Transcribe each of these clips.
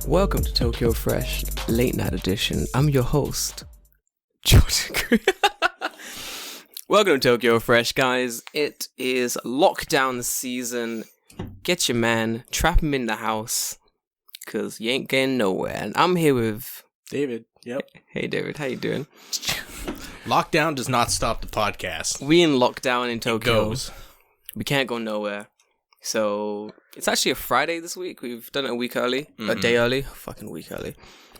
Welcome to Tokyo Fresh Late Night Edition. I'm your host, Jordan. Welcome to Tokyo Fresh, guys. It is lockdown season. Get your man, trap him in the house, because you ain't getting nowhere. And I'm here with... David, yep. Hey, David, how you doing? Lockdown does not stop the podcast. We in lockdown in Tokyo. It goes. We can't go nowhere. So, it's actually a Friday this week. We've done it a week early. A day early. Fucking week early.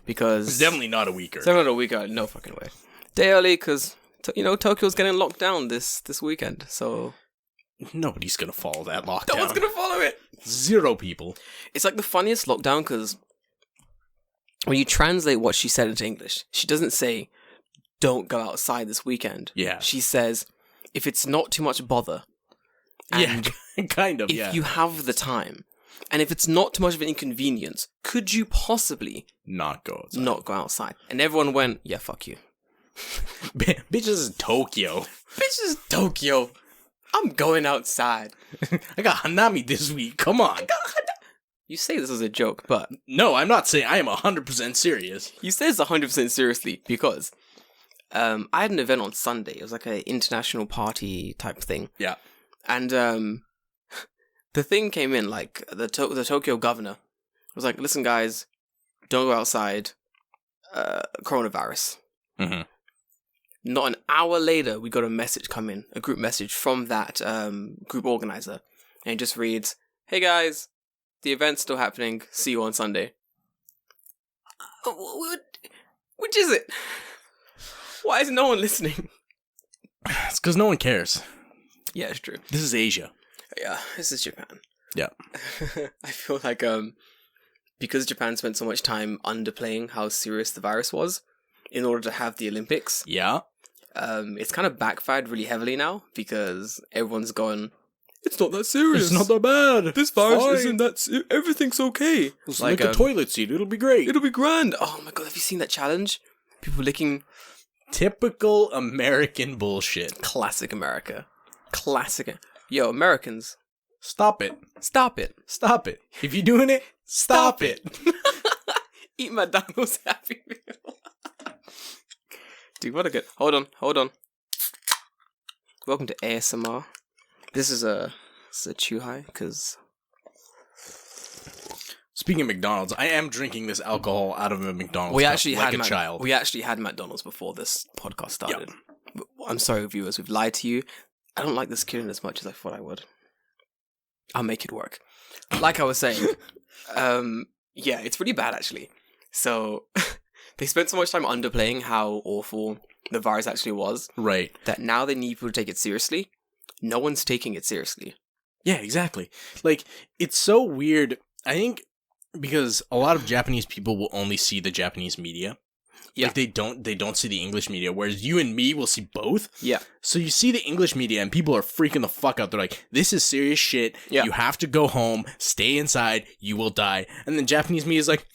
Because... It's definitely not a week early. It's definitely not a week early. No fucking way. Day early, because, Tokyo's getting locked down this weekend. So... Nobody's going to follow that lockdown. No one's going to follow it. Zero people. It's like the funniest lockdown, because when you translate what she said into English, she doesn't say, don't go outside this weekend. Yeah. She says, if it's not too much bother. And kind of, if you have the time, and if it's not too much of an inconvenience, could you possibly not go outside? And everyone went, yeah, fuck you. Bitches is Tokyo. Bitches Tokyo. I'm going outside. I got Hanami this week. Come on. You say this as a joke, but... No, I'm not saying. I am 100% serious. You say this 100% seriously because I had an event on Sunday. It was like an international party type thing. Yeah. And the thing came in, like, the Tokyo governor was like, listen, guys, don't go outside. Coronavirus. Mm-hmm. Not an hour later, we got a message come in, a group message from that group organizer. And it just reads, hey, guys, the event's still happening. See you on Sunday. Which is it? Why is no one listening? It's because no one cares. Yeah, it's true. This is Asia. Yeah, this is Japan. Yeah. I feel like because Japan spent so much time underplaying how serious the virus was in order to have the Olympics. Yeah. It's kind of backfired really heavily now because everyone's gone, it's not that serious. It's not that bad. This virus isn't that everything's okay. It's like a toilet seat. It'll be great. It'll be grand. Oh my god, have you seen that challenge? People licking... Typical American bullshit. Classic America. Classic. Yo, Americans. Stop it. Stop it. Stop it. If you're doing it, stop it. Eat McDonald's Happy Meal. Dude, what a good... Hold on. Welcome to ASMR. This is a Chuhai, because... Speaking of McDonald's, I am drinking this alcohol out of a McDonald's We cup actually like a child. We actually had McDonald's before this podcast started. Yep. I'm sorry, viewers, we've lied to you. I don't like this killing as much as I thought I would. I'll make it work. Like I was saying, yeah, it's really bad, actually. So, they spent so much time underplaying how awful the virus actually was. Right. That now they need people to take it seriously. No one's taking it seriously. Yeah, exactly. Like, it's so weird. I think because a lot of Japanese people will only see the Japanese media. Yeah. Like, they don't see the English media, whereas you and me will see both. Yeah. So you see the English media and people are freaking the fuck out. They're like, this is serious shit. Yeah. You have to go home, stay inside, you will die. And then Japanese media is like,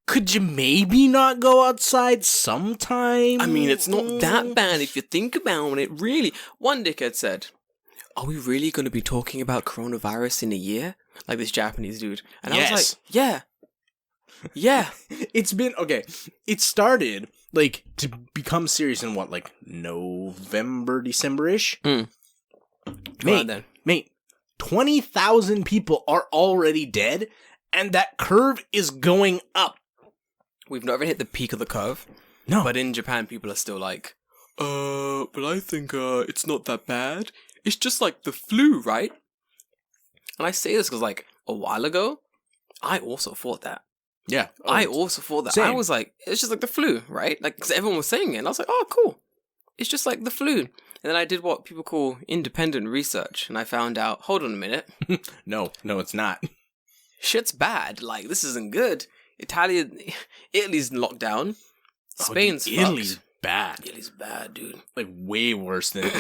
could you maybe not go outside sometime? I mean, it's not that bad if you think about it, really. One dickhead said, are we really going to be talking about coronavirus in a year? Like this Japanese dude. And I was like, yeah. Yeah. It's been, okay, it started, like, to become serious in what, like, November, December-ish? Mate, 20,000 people are already dead, and that curve is going up. We've not even hit the peak of the curve. No. But in Japan, people are still like, but I think, it's not that bad. It's just like the flu, right? And I say this because, like, a while ago, I also thought that. Yeah. I also thought that. Same. I was like, it's just like the flu, right? Like, because everyone was saying it. And I was like, oh, cool. It's just like the flu. And then I did what people call independent research. And I found out, hold on a minute. No, it's not. Shit's bad. Like, this isn't good. Italy's in lockdown. Spain's fucked. Italy's bad. Italy's bad, dude. Like, way worse than...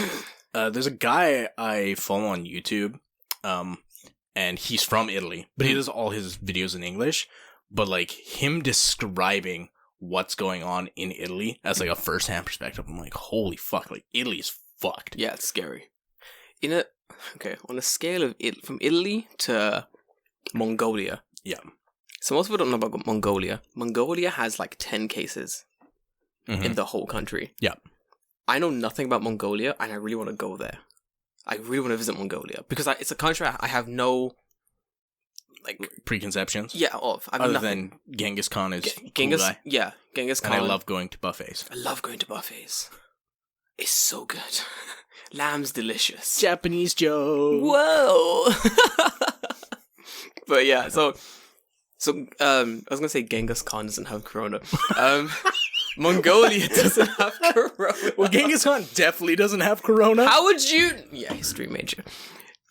there's a guy I follow on YouTube, and he's from Italy, but he does all his videos in English. But, like, him describing what's going on in Italy as, like, a first-hand perspective, I'm like, holy fuck, like, Italy's fucked. Yeah, it's scary. On a scale of from Italy to Mongolia. Yeah. So most people don't know about Mongolia. Mongolia has like 10 cases in the whole country. Yeah. I know nothing about Mongolia, and I really want to go there. I really want to visit Mongolia because it's a country I have no like preconceptions. Yeah, I other than Genghis Khan is Genghis. cool guy. Yeah, Genghis Khan. And I love going to buffets. I love going to buffets. It's so good. Lamb's delicious. Japanese Joe. Whoa. But yeah, so I was gonna say Genghis Khan doesn't have corona. Mongolia doesn't have corona. Well, Genghis Khan definitely doesn't have corona. How would you? Yeah, history major.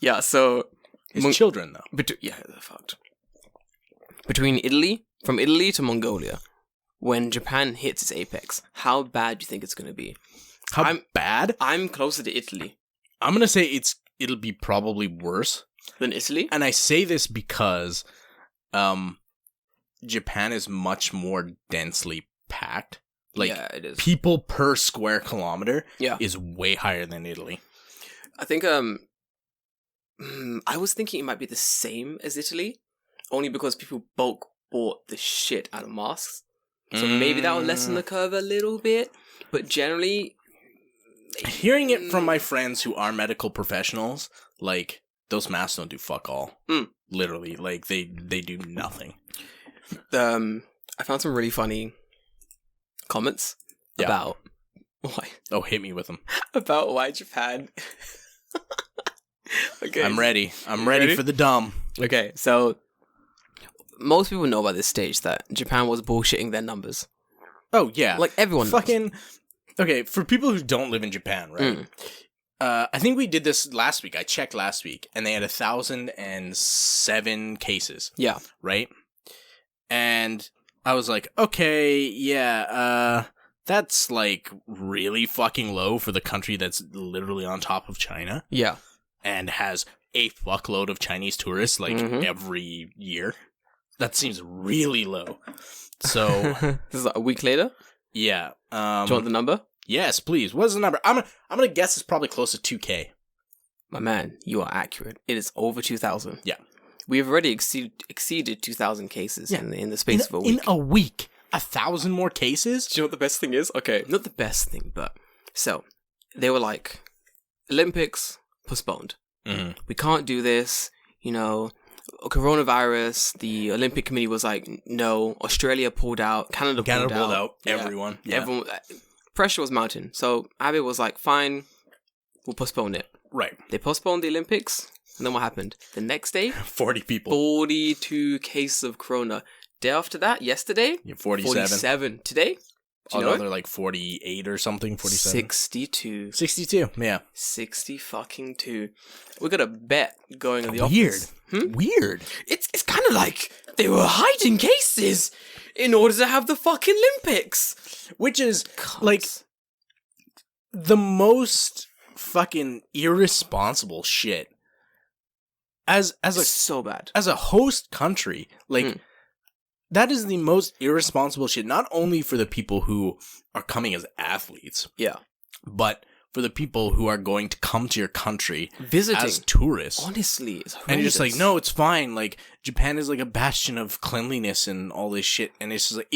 Yeah, so his children though. Yeah, they're fucked. From Italy to Mongolia, when Japan hits its apex, how bad do you think it's gonna be? How bad? I'm closer to Italy. I'm gonna say it'll be probably worse than Italy, and I say this because, Japan is much more densely packed. Like, yeah, it is. People per square kilometer Yeah. is way higher than Italy. I think I was thinking it might be the same as Italy, only because people bulk bought the shit out of masks. So maybe that will lessen the curve a little bit, but generally, hearing it from my friends who are medical professionals, like, those masks don't do fuck all. Literally, like, they do nothing. I found some really funny comments about why. Oh, hit me with them. About why Japan. Okay, I'm ready. I'm ready for the dumb. Okay, so most people know by this stage that Japan was bullshitting their numbers. Oh yeah, like everyone fucking. Okay, for people who don't live in Japan, right? I think we did this last week. I checked last week, and they had 1,007 cases. Yeah. Right? And I was like, okay, yeah, that's like really fucking low for the country that's literally on top of China. Yeah. And has a fuckload of Chinese tourists like every year. That seems really low. So this is like a week later? Yeah. Do you want the number? Yes, please. What is the number? I'm gonna guess it's probably close to 2K. My man, you are accurate. It is over 2,000. Yeah. We have already exceeded 2,000 cases in the space of a week. In a week, 1,000 more cases? Do you know what the best thing is? Okay, not the best thing, but so they were like, Olympics postponed. We can't do this. You know, coronavirus. The Olympic Committee was like, no. Australia pulled out. Canada pulled out. Yeah. Everyone. Pressure was mounting. So Abe was like, fine, we'll postpone it. Right. They postponed the Olympics. And then what happened? The next day, 40 people. 42 cases of corona. Day after that, yesterday, 47. Today, another like 48 or something. 47. 62. 62. Yeah. 60 fucking 2. We got a bet going on the Weird. office. Weird. It's kind of like they were hiding cases in order to have the fucking Olympics. Which is like the most fucking irresponsible shit. As so bad. As a host country, like that is the most irresponsible shit, not only for the people who are coming as athletes, but for the people who are going to come to your country visiting as tourists. Honestly, it's horrendous. And you're just like, no, it's fine. Like, Japan is like a bastion of cleanliness and all this shit. And it's just like,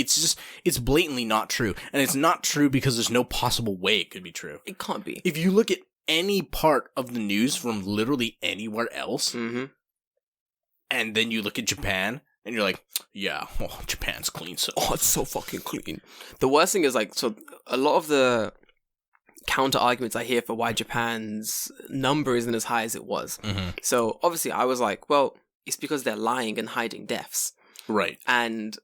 it's blatantly not true. And it's not true because there's no possible way it could be true. It can't be. If you look at any part of the news from literally anywhere else, and then you look at Japan, and you're like, yeah, well, Japan's clean. So it's so fucking clean. The worst thing is, like, so a lot of the counter arguments I hear for why Japan's number isn't as high as it was. So obviously I was like, well, it's because they're lying and hiding deaths. Right. And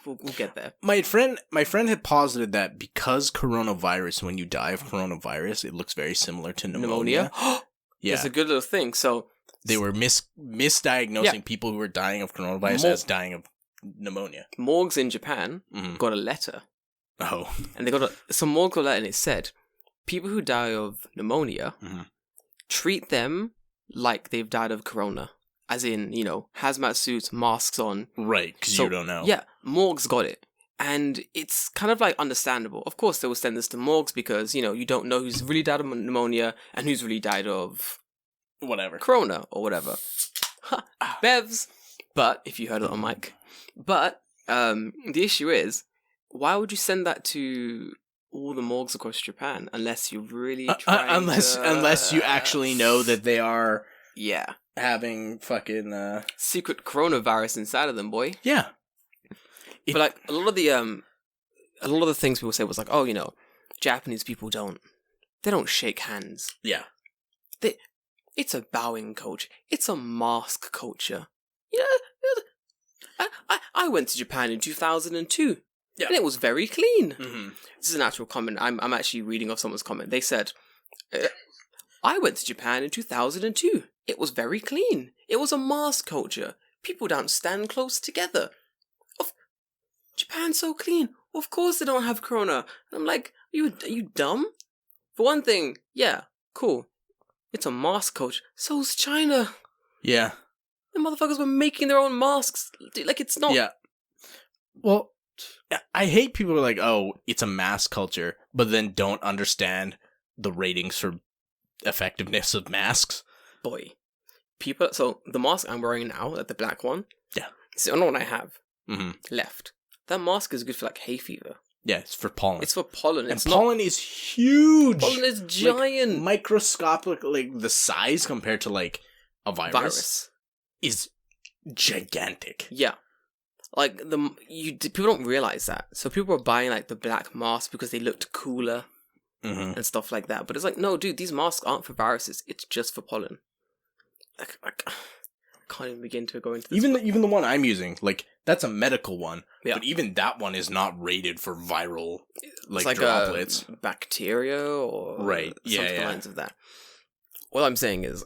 we'll get there. My friend had posited that because coronavirus, when you die of coronavirus, it looks very similar to pneumonia. Yeah. It's a good little thing. So they were misdiagnosing people who were dying of coronavirus as dying of pneumonia. Morgues in Japan got a letter. Oh. And they got some morgue got a letter, and it said, people who die of pneumonia, treat them like they've died of corona. As in, you know, hazmat suits, masks on. Right, because you don't know. Yeah, morgues got it. And it's kind of like understandable. Of course, they will send this to morgues because, you know, you don't know who's really died of pneumonia and who's really died of whatever. Corona or whatever. Bevs. But if you heard it on mic, But the issue is, why would you send that to all the morgues across Japan unless you're really trying unless you actually know that they are having fucking secret coronavirus inside of them, boy. Yeah. But like a lot of the things people say was like, oh, Japanese people don't shake hands. Yeah. It's a bowing culture. It's a mask culture. I went to Japan in 2002. Yeah. And it was very clean. Mm-hmm. This is an actual comment. I'm actually reading off someone's comment. They said, I went to Japan in 2002. It was very clean. It was a mask culture. People don't stand close together. Japan's so clean. Of course they don't have corona. And I'm like, are you dumb? For one thing, yeah, cool. It's a mask culture. So's China. Yeah. The motherfuckers were making their own masks. Like, it's not... Yeah. Well, I hate people who are like, oh, it's a mask culture, but then don't understand the ratings for effectiveness of masks. Boy. So, the mask I'm wearing now, like the black one, yeah, it's the only one I have left. That mask is good for, like, hay fever. Yeah, it's for pollen. It's for pollen. And pollen is huge. Pollen is giant. Like, microscopic, like, the size compared to, like, a virus. Is gigantic. Yeah. Like, people don't realize that. So people were buying, like, the black mask because they looked cooler and stuff like that. But it's like, no, dude, these masks aren't for viruses. It's just for pollen. Like I can't even begin to go into this. Even the one I'm using, like, that's a medical one. Yeah. But even that one is not rated for viral, like it's droplets. Bacteria or right. Something along the lines of that. What I'm saying is,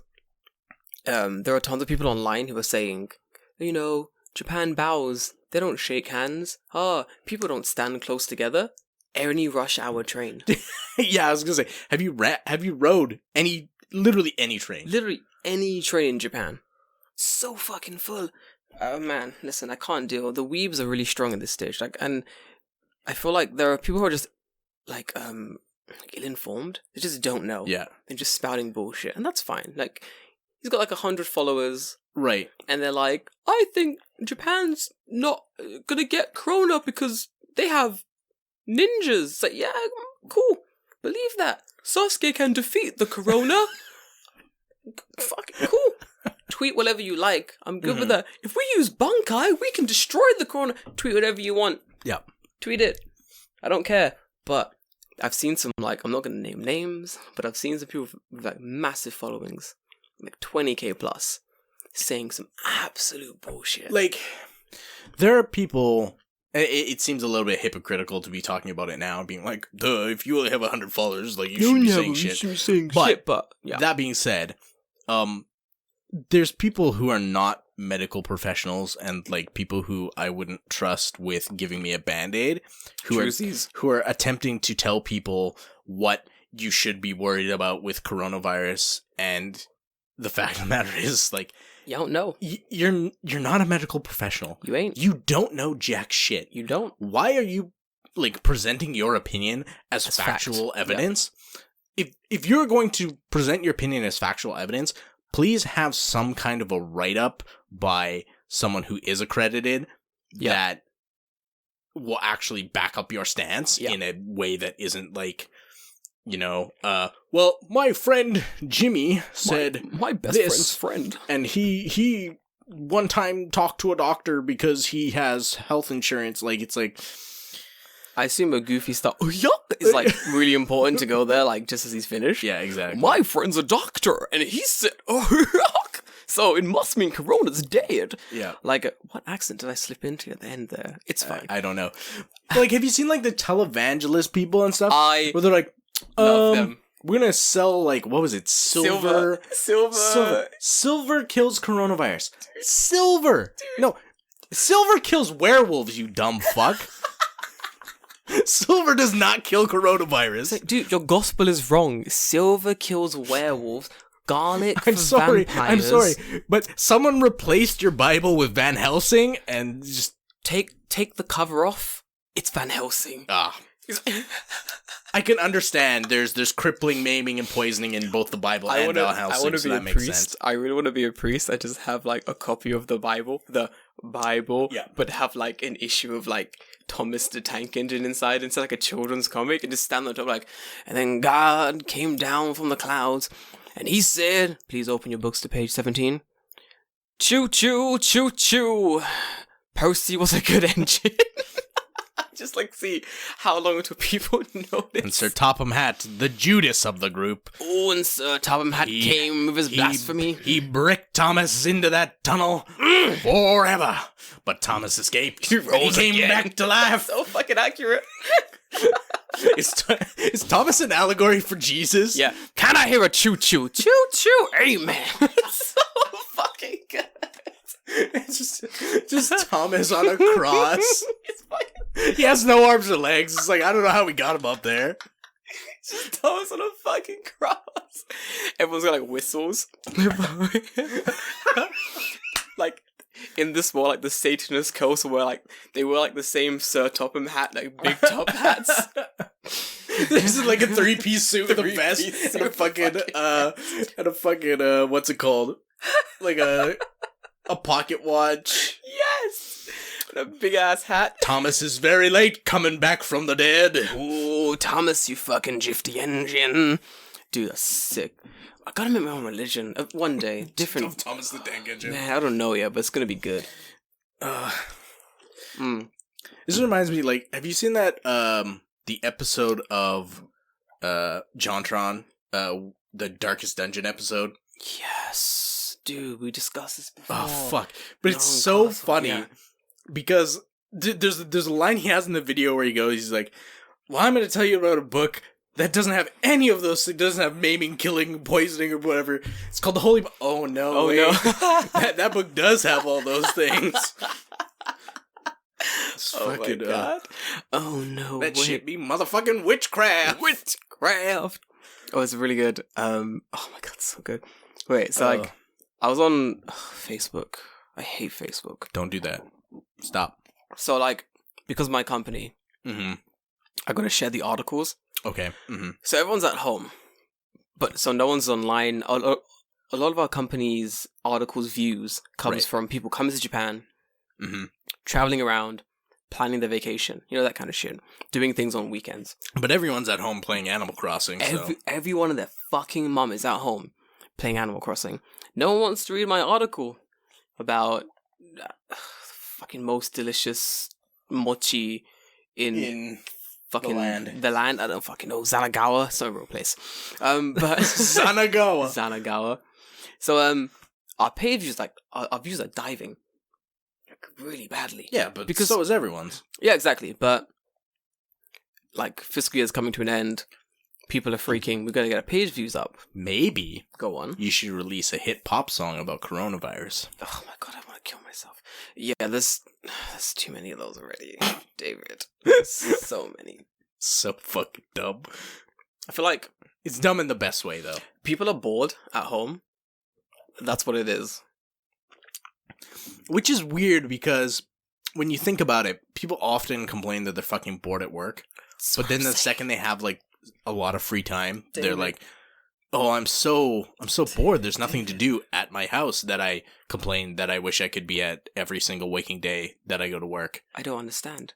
there are tons of people online who are saying, Japan bows, they don't shake hands. People don't stand close together. Any rush hour train. Yeah, I was gonna say, have you rode literally any train? Literally any train in Japan. So fucking full. Oh man, listen, I can't deal. The weebs are really strong at this stage. Like, and I feel like there are people who are just like ill-informed. They just don't know. Yeah. They're just spouting bullshit, and that's fine. Like, he's got like 100 followers. Right. And they're like, I think Japan's not gonna get corona because they have ninjas. It's like, yeah, cool. Believe that. Sasuke can defeat the corona. Fucking cool. Tweet whatever you like. I'm good with that. If we use Bankai, we can destroy the corona. Tweet whatever you want. Yeah. Tweet it. I don't care. But I've seen some, like, I'm not gonna name names, but I've seen some people with like massive followings, like 20k plus, saying some absolute bullshit. Like, there are people, it seems a little bit hypocritical to be talking about it now, being like, duh, if you only have 100 followers, like, you should be saying shit. But yeah. That being said, there's people who are not medical professionals and, like, people who I wouldn't trust with giving me a Band-Aid, who are attempting to tell people what you should be worried about with coronavirus, and the fact of the matter is, like, you don't know. You're not a medical professional. You ain't. You don't know jack shit. You don't. Why are you, like, presenting your opinion as factual evidence? Yeah. If you're going to present your opinion as factual evidence, please have some kind of a write-up by someone who is accredited that will actually back up your stance in a way that isn't like, well, my friend Jimmy said my best this, friend's friend, and he one time talked to a doctor because he has health insurance. Like, it's like, I assume a goofy stuff is like really important to go there, like, just as he's finished. Yeah, exactly. My friend's a doctor, and he said, so it must mean Corona's dead. Yeah. Like, what accent did I slip into at the end there? It's fine. I don't know. Like, have you seen, like, the televangelist people and stuff? Where they're like, love them. We're gonna sell, like, what was it? Silver kills coronavirus. Silver! Dude. No, silver kills werewolves, you dumb fuck. Silver does not kill coronavirus. Like, dude, your gospel is wrong. Silver kills werewolves. Garlic for I'm sorry, vampires. but someone replaced your Bible with Van Helsing and just take the cover off. It's Van Helsing. I can understand there's crippling, maiming, and poisoning in both the Bible and Van Helsing, so that makes sense. I really want to be a priest. I just have, like, a copy of the Bible, the Bible, Yeah. but have like an issue of like Thomas the Tank Engine inside, instead like a children's comic, and just stand on top like, and then God came down from the clouds, and he said, please open your books to page 17. Choo choo, choo choo. Percy was a good engine. Just like see how long until people notice. And Sir Topham Hatt, the Judas of the group. Oh, and Sir Topham Hatt came with his blasphemy. He bricked Thomas into that tunnel forever. But Thomas escaped. He came back to life. So fucking accurate. Is Thomas an allegory for Jesus? Yeah. Can I hear a choo choo? Choo choo. Amen. It's so fucking good. It's just Thomas on a cross. It's fucking. He has no arms or legs. It's like, I don't know how we got him up there. It's just Thomas on a fucking cross. Everyone's got like whistles. Like in this war, like the Satanist coast, where like they wear like the same Sir Topham hat, like big top hats. This is like a 3-piece suit with a vest and a fucking what's it called? Like a pocket watch. Yes, and a big ass hat. Thomas is very late coming back from the dead. Ooh, Thomas, you fucking jifty engine. Dude, that's sick. I gotta make my own religion. One day. Different. Thomas the Tank Engine. Man, I don't know yet, but it's gonna be good. This reminds me, like, have you seen that, the episode of, JonTron, the Darkest Dungeon episode? Yes. Dude, we discussed this before. Oh, fuck. But it's so funny because there's a line he has in the video where he's like, well, I'm gonna tell you about a book that doesn't have any of those things. It doesn't have maiming, killing, poisoning, or whatever. It's called the Holy... Oh, no. Oh, wait. no. that book does have all those things. It's Oh, fucking, my God. Oh, no. that wait. shit be motherfucking witchcraft. Witchcraft. Oh, it's really good. Oh, my God, so good. Wait, so, like, I was on Facebook. I hate Facebook. Don't do that. Stop. So, like, because my company, Mm-hmm. I gotta share the articles. Okay. Mm-hmm. So everyone's at home, but so no one's online. A lot of our company's articles views comes from people coming to Japan, traveling around, planning their vacation. You know, that kind of shit. Doing things on weekends. But everyone's at home playing Animal Crossing, so... Every one of their fucking mum is at home playing Animal Crossing. No one wants to read my article about fucking most delicious mochi in fucking the land. I don't fucking know. Zanagawa. It's not a real place. But Zanagawa. So our page views our views are diving really badly. Yeah, but because so is everyone's. Yeah, exactly. But like fiscal year's coming to an end. People are freaking. We're gonna get our page views up. Maybe. Go on. You should release a hit pop song about coronavirus. Oh my God, I want to kill myself. Yeah, there's too many of those already, David. So many. So fucking dumb. I feel like it's dumb in the best way, though. People are bored at home. That's what it is. Which is weird because when you think about it, people often complain that they're fucking bored at work. But then the second they have like a lot of free time, they're like, "Oh, I'm so bored. There's nothing to do at my house that I complain that I wish I could be at every single waking day that I go to work." I don't understand.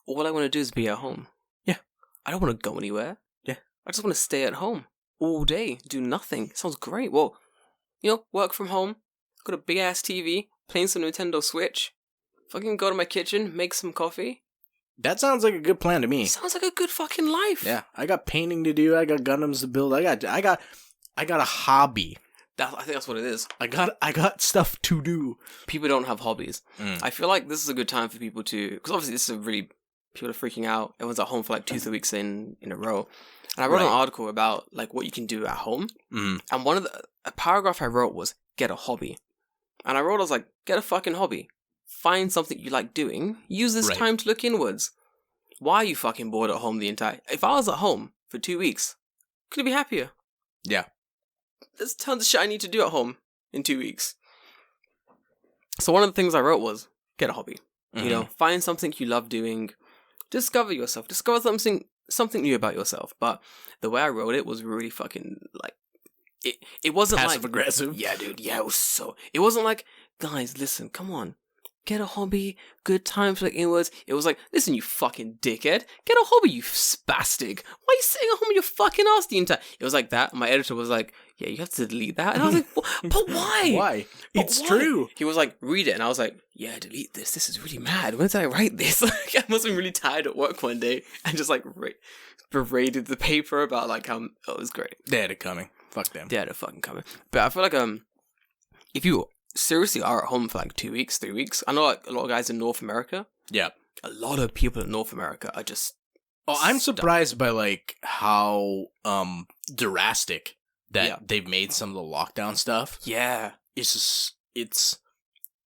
All I want to do is be at home. Yeah. I don't want to go anywhere. Yeah. I just want to stay at home all day, do nothing. Sounds great. Well, work from home, got a big ass TV, playing some Nintendo Switch, fucking go to my kitchen, make some coffee. That sounds like a good plan to me. Sounds like a good fucking life. Yeah, I got painting to do. I got Gundams to build. I got a hobby. I think that's what it is. I got stuff to do. People don't have hobbies. I feel like this is a good time for people to, because obviously this is people are freaking out. Everyone's at home for like 2-3 weeks in a row. And I wrote an article about like what you can do at home. And a paragraph I wrote was get a hobby. And I was like, get a fucking hobby. Find something you like doing. Use this time to look inwards. Why are you fucking bored at home if I was at home for 2 weeks, could I be happier? Yeah. There's tons of shit I need to do at home in 2 weeks. So one of the things I wrote was, get a hobby. Find something you love doing. Discover yourself. Discover something new about yourself. But the way I wrote it was really fucking, like, it wasn't passive aggressive. Yeah, dude. Yeah, it wasn't like, guys, listen, come on. get a hobby, good times, like inwards. It was like, listen, you fucking dickhead, get a hobby, you spastic. Why are you sitting at home on your fucking ass the entire? It was like that. My editor was like, yeah, you have to delete that, and I was like, but why? Why? But It's why? true. He was like, read it, and I was like, yeah, delete this. This is really mad. When did I write this? Like, I must have been really tired at work one day and just like berated the paper about like how it was great. They had it coming. Fuck them. They had it fucking coming. But I feel like if you seriously are at home for like 2 weeks, 3 weeks, I know like a lot of guys in North America. Yeah. A lot of people in North America are just. Oh, I'm stuck. surprised by like how drastic that they've made some of the lockdown stuff. Yeah. It's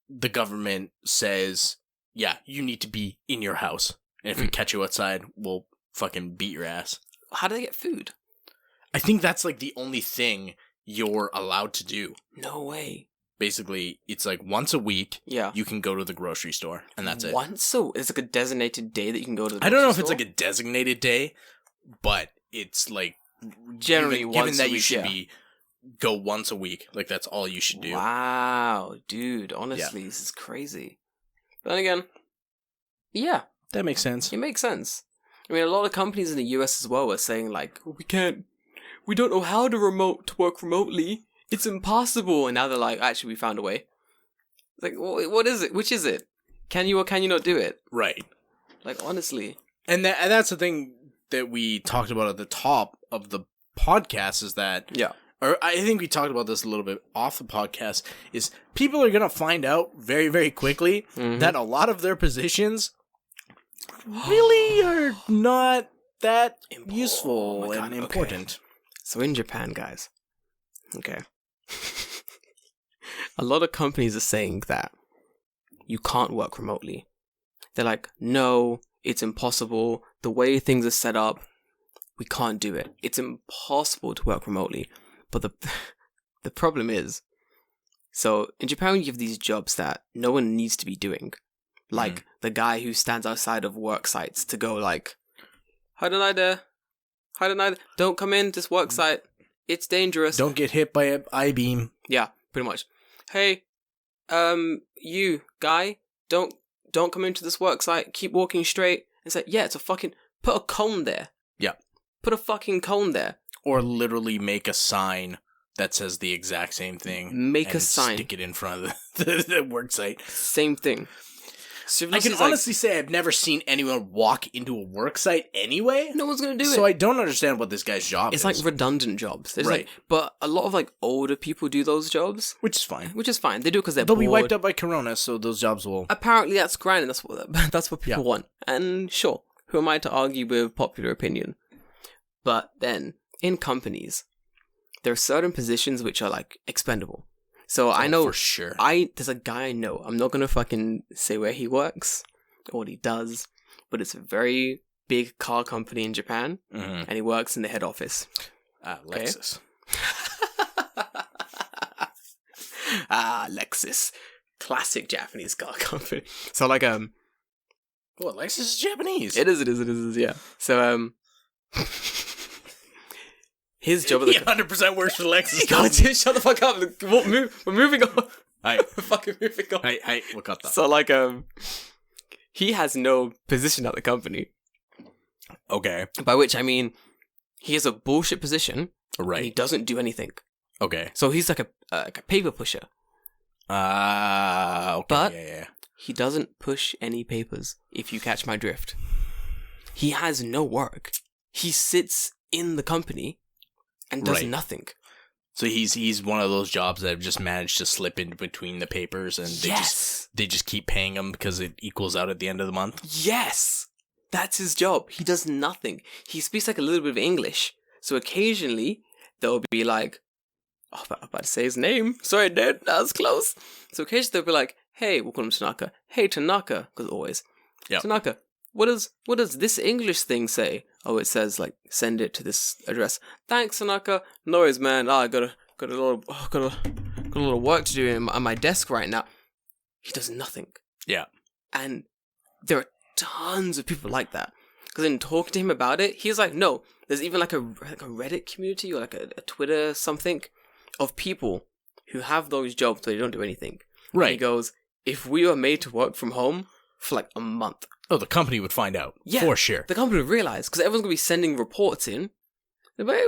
the government says, yeah, you need to be in your house, and if we catch you outside, we'll fucking beat your ass. How do they get food? I think that's like the only thing you're allowed to do. No way. Basically, it's like once a week, Yeah. you can go to the grocery store, and that's it. It's like a designated day that you can go to the I don't know if grocery it's like a designated day, but it's like Generally given once a that you week, should yeah. go once a week. Like that's all you should do. Wow, dude, honestly, this is crazy. But then again, yeah, That makes sense. it makes sense. I mean, a lot of companies in the US as well are saying like, we don't know how to work remotely. It's impossible. And now they're like, actually, we found a way. Like, what is it? Which is it? Can you or can you not do it? Right. Like, honestly. And that's the thing that we talked about at the top of the podcast is that, Yeah. or I think we talked about this a little bit off the podcast, is people are going to find out very, very quickly that a lot of their positions really are not that useful Oh my God, and okay. important. So in Japan, guys, okay, a lot of companies are saying that you can't work remotely. They're like, no, it's impossible. The way things are set up, we can't do it. It's impossible to work remotely. But the problem is, so in Japan, you have these jobs that no one needs to be doing. Like the guy who stands outside of work sites to go like, don't come in this work site. It's dangerous. Don't get hit by an I-beam. Yeah, pretty much. Hey, you guy, don't come into this work site. Keep walking straight. It's like, yeah, it's a fucking, put a cone there. Yeah. Put a fucking cone there. Or literally make a sign that says the exact same thing. Make a sign. Stick it in front of the work site. Same thing. I can honestly say I've never seen anyone walk into a work site anyway. No one's gonna do it. So I don't understand what this guy's job is. It's like redundant jobs. There's Right. But a lot of like older people do those jobs, Which is fine. which is fine. They do it because they're They'll bored. be wiped out by Corona, so those jobs will... Apparently that's grand, and that's what people want. And sure, who am I to argue with popular opinion? But then, in companies, there are certain positions which are like expendable. So I know for sure. there's a guy I know. I'm not gonna fucking say where he works or what he does, but it's a very big car company in Japan, and he works in the head office. Lexus. Lexus, classic Japanese car company. So like Oh, Lexus is Japanese. it is, yeah. So his job at He the 100% works for Lexus. God, dude, shut the fuck up. We're moving on. Hi. We're fucking moving on. Hi, we'll cut that. So like he has no position at the company. Okay. By which I mean he has a bullshit position. And he Right. doesn't do anything. Okay. So he's like a paper pusher. Okay. But- yeah. He doesn't push any papers, if you catch my drift. He has no work. He sits in the company and does Right. nothing. So he's one of those jobs that have just managed to slip in between the papers, and they just keep paying him because it equals out at the end of the month. Yes! That's his job. He does nothing. He speaks like a little bit of English. So occasionally, they'll be like, oh, I'm about to say his name. Sorry, dude, that was close. So occasionally they'll be like, hey, we'll call him Tanaka. Hey, Tanaka, because always. Yep. Tanaka, what does this English thing say? Oh, it says like send it to this address. Thanks, Tanaka. No worries, man. I got a little work to do on my desk right now. He does nothing. Yeah. And there are tons of people like that. Because in talking to him about it, he's like, no, there's even like a Reddit community or like a Twitter something of people who have those jobs where they don't do anything. Right. And he goes, if we were made to work from home for like a month. Oh, the company would find out. Yeah, for sure. The company would realize, because everyone's going to be sending reports in. They're like,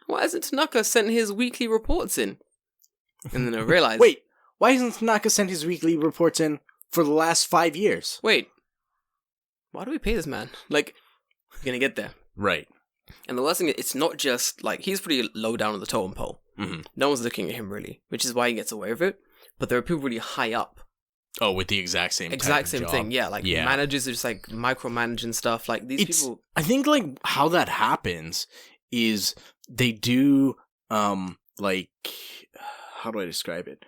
why isn't Tanaka sending his weekly reports in? And then they'll realize, Wait, why hasn't Tanaka sent his weekly reports in for the last 5 years? wait, why do we pay this man? Like, we're going to get there. Right. And the worst thing, it's not just, like, he's pretty low down on the totem pole. Mm-hmm. No one's looking at him, really, which is why he gets away with it. But there are people really high up. Oh, with the exact same job. Thing, yeah. Like, managers are just, like, micromanaging stuff. Like, these people... I think, like, how that happens is they do, like... How do I describe it?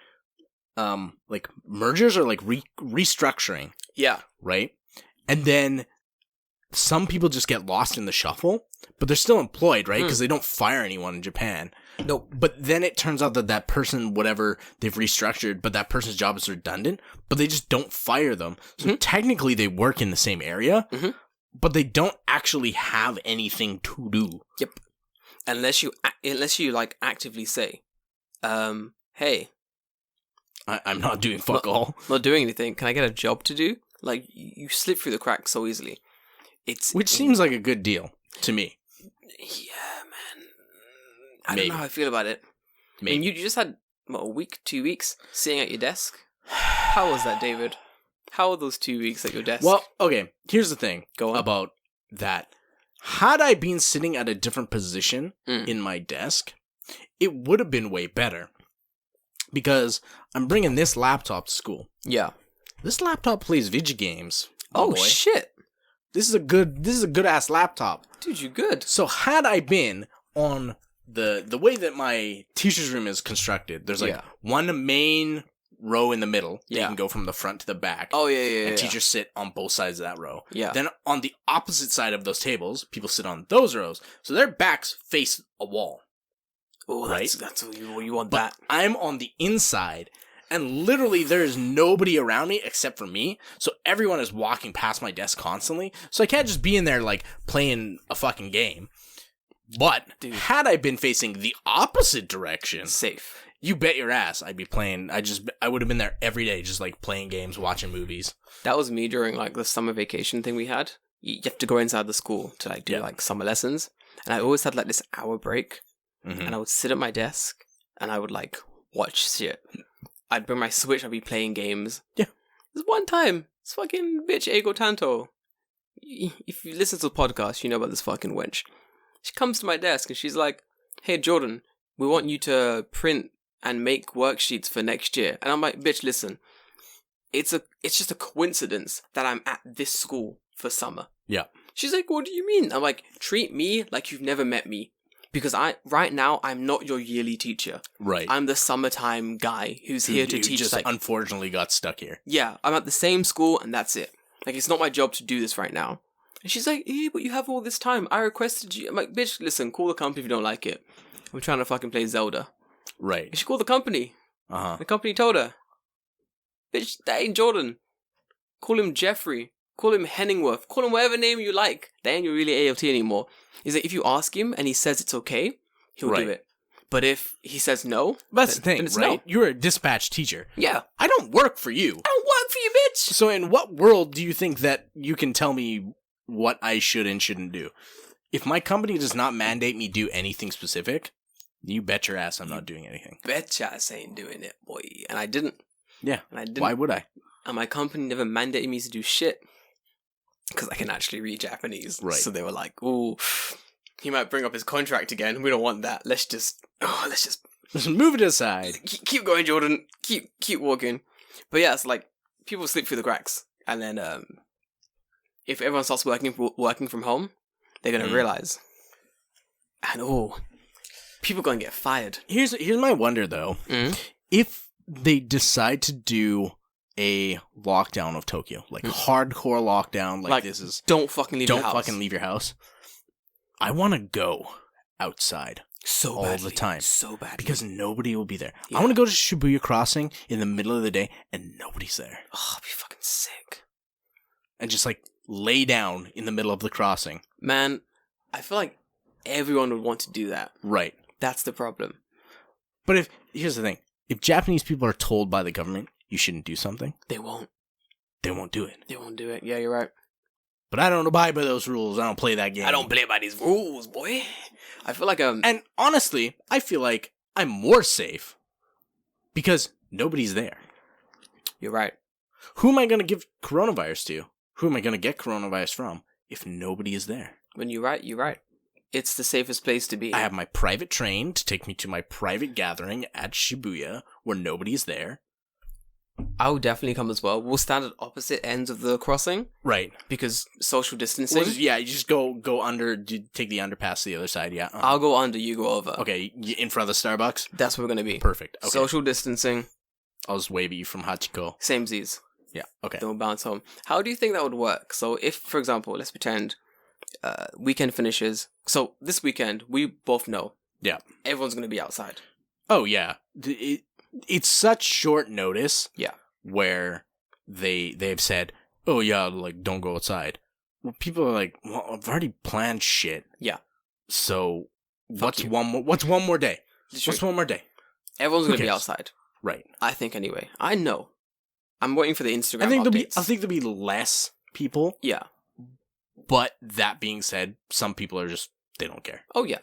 Like, mergers are, like, restructuring. Yeah. Right? And then some people just get lost in the shuffle, but they're still employed, right? Because they don't fire anyone in Japan. Nope. But then it turns out that person, whatever, they've restructured, but that person's job is redundant, but they just don't fire them. So technically they work in the same area, but they don't actually have anything to do. Yep. Unless you like actively say, hey, I'm not doing fuck all. Not doing anything. Can I get a job to do? Like, you slip through the cracks so easily. Which seems like a good deal to me. Yeah, man. I don't know how I feel about it. Maybe. I mean, you just had, a week, 2 weeks sitting at your desk? How was that, David? How were those 2 weeks at your desk? Well, okay, here's the thing Go on. about that. Had I been sitting at a different position in my desk, it would have been way better. Because I'm bringing this laptop to school. Yeah. This laptop plays video games. Oh, boy. Shit. This is a good ass laptop. Dude, you good. So had I been on the way that my teacher's room is constructed, there's like one main row in the middle. Yeah. You can go from the front to the back. Oh, yeah. And teachers sit on both sides of that row. Yeah. Then on the opposite side of those tables, people sit on those rows. So their backs face a wall. Oh, right? That's what you want. But that. I'm on the inside. And literally, there is nobody around me except for me. So everyone is walking past my desk constantly. So I can't just be in there, like, playing a fucking game. But had I been facing the opposite direction, safe. You bet your ass I'd be playing. I would have been there every day, just, like, playing games, watching movies. That was me during, like, the summer vacation thing we had. You have to go inside the school to, like, do, like, summer lessons. And I always had, like, this hour break. Mm-hmm. And I would sit at my desk, and I would, like, watch shit. I'd bring my Switch, I'd be playing games. Yeah. There's one time, this fucking bitch, Eigo Tanto. If you listen to the podcast, you know about this fucking wench. She comes to my desk, and she's like, hey, Jordan, we want you to print and make worksheets for next year. And I'm like, bitch, listen. It's just a coincidence that I'm at this school for summer. Yeah. She's like, what do you mean? I'm like, treat me like you've never met me. Because right now, I'm not your yearly teacher. Right. I'm the summertime guy who's here to teach. Just like, unfortunately got stuck here. Yeah, I'm at the same school and that's it. Like, it's not my job to do this right now. And she's like, but you have all this time. I requested you. I'm like, bitch, listen, call the company if you don't like it. I'm trying to fucking play Zelda. Right. And she called the company. Uh-huh. The company told her, bitch, that ain't Jordan. Call him Jeffrey. Call him Henningworth. Call him whatever name you like. That ain't really ALT anymore. He's like, if you ask him and he says it's okay, he'll do it. But if he says no, that's the thing, right? No. You're a dispatch teacher. Yeah. I don't work for you. I don't work for you, bitch. So in what world do you think that you can tell me what I should and shouldn't do? If my company does not mandate me do anything specific, you bet your ass I'm not doing anything. Bet your ass ain't doing it, boy. And I didn't. Yeah. And I didn't. Why would I? And my company never mandated me to do shit. Because I can actually read Japanese. Right. So they were like, ooh, he might bring up his contract again. We don't want that. Let's just move it aside. Keep going, Jordan. Keep walking. But yeah, it's like, people slip through the cracks. And then, if everyone starts working from home, they're going to realize. And people going to get fired. Here's my wonder, though. If they decide to do a lockdown of Tokyo, like hardcore lockdown, like this is don't fucking leave your house. I want to go outside so all badly. the time, so bad because nobody will be there. Yeah. I want to go to Shibuya Crossing in the middle of the day and nobody's there. Oh, I'll be fucking sick. And just like lay down in the middle of the crossing. Man, I feel like everyone would want to do that. Right. That's the problem. But here's the thing. If Japanese people are told by the government, you shouldn't do something, They won't. they won't do it. They won't do it. Yeah, you're right. But I don't abide by those rules. I don't play that game. I don't play by these rules, boy. I feel like And honestly, I feel like I'm more safe because nobody's there. You're right. Who am I going to give coronavirus to? Who am I going to get coronavirus from if nobody is there? When you're right, you're right. It's the safest place to be. I have my private train to take me to my private gathering at Shibuya where nobody's there. I will definitely come as well. We'll stand at opposite ends of the crossing Right. because social distancing. You just go under, you take the underpass to the other side, yeah. I'll go under, you go over. Okay, in front of the Starbucks? That's where we're going to be. Perfect. Okay. Social distancing, I'll just wave at you from Hachiko. same Z's. Yeah, okay. Then we'll bounce home. How do you think that would work? So if, for example, let's pretend weekend finishes. So this weekend, we both know. Yeah. Everyone's going to be outside. Oh, yeah. It's such short notice. Yeah. Where they've said, oh, yeah, like, don't go outside. Well, people are like, well, I've already planned shit. Yeah. So what's you. one more day? What's one more day? Everyone's Who going to be cares? outside. Right. I think anyway. I know. I'm waiting for the Instagram I think updates. there'll be less people. Yeah. But that being said, some people are just, they don't care. Oh, yeah.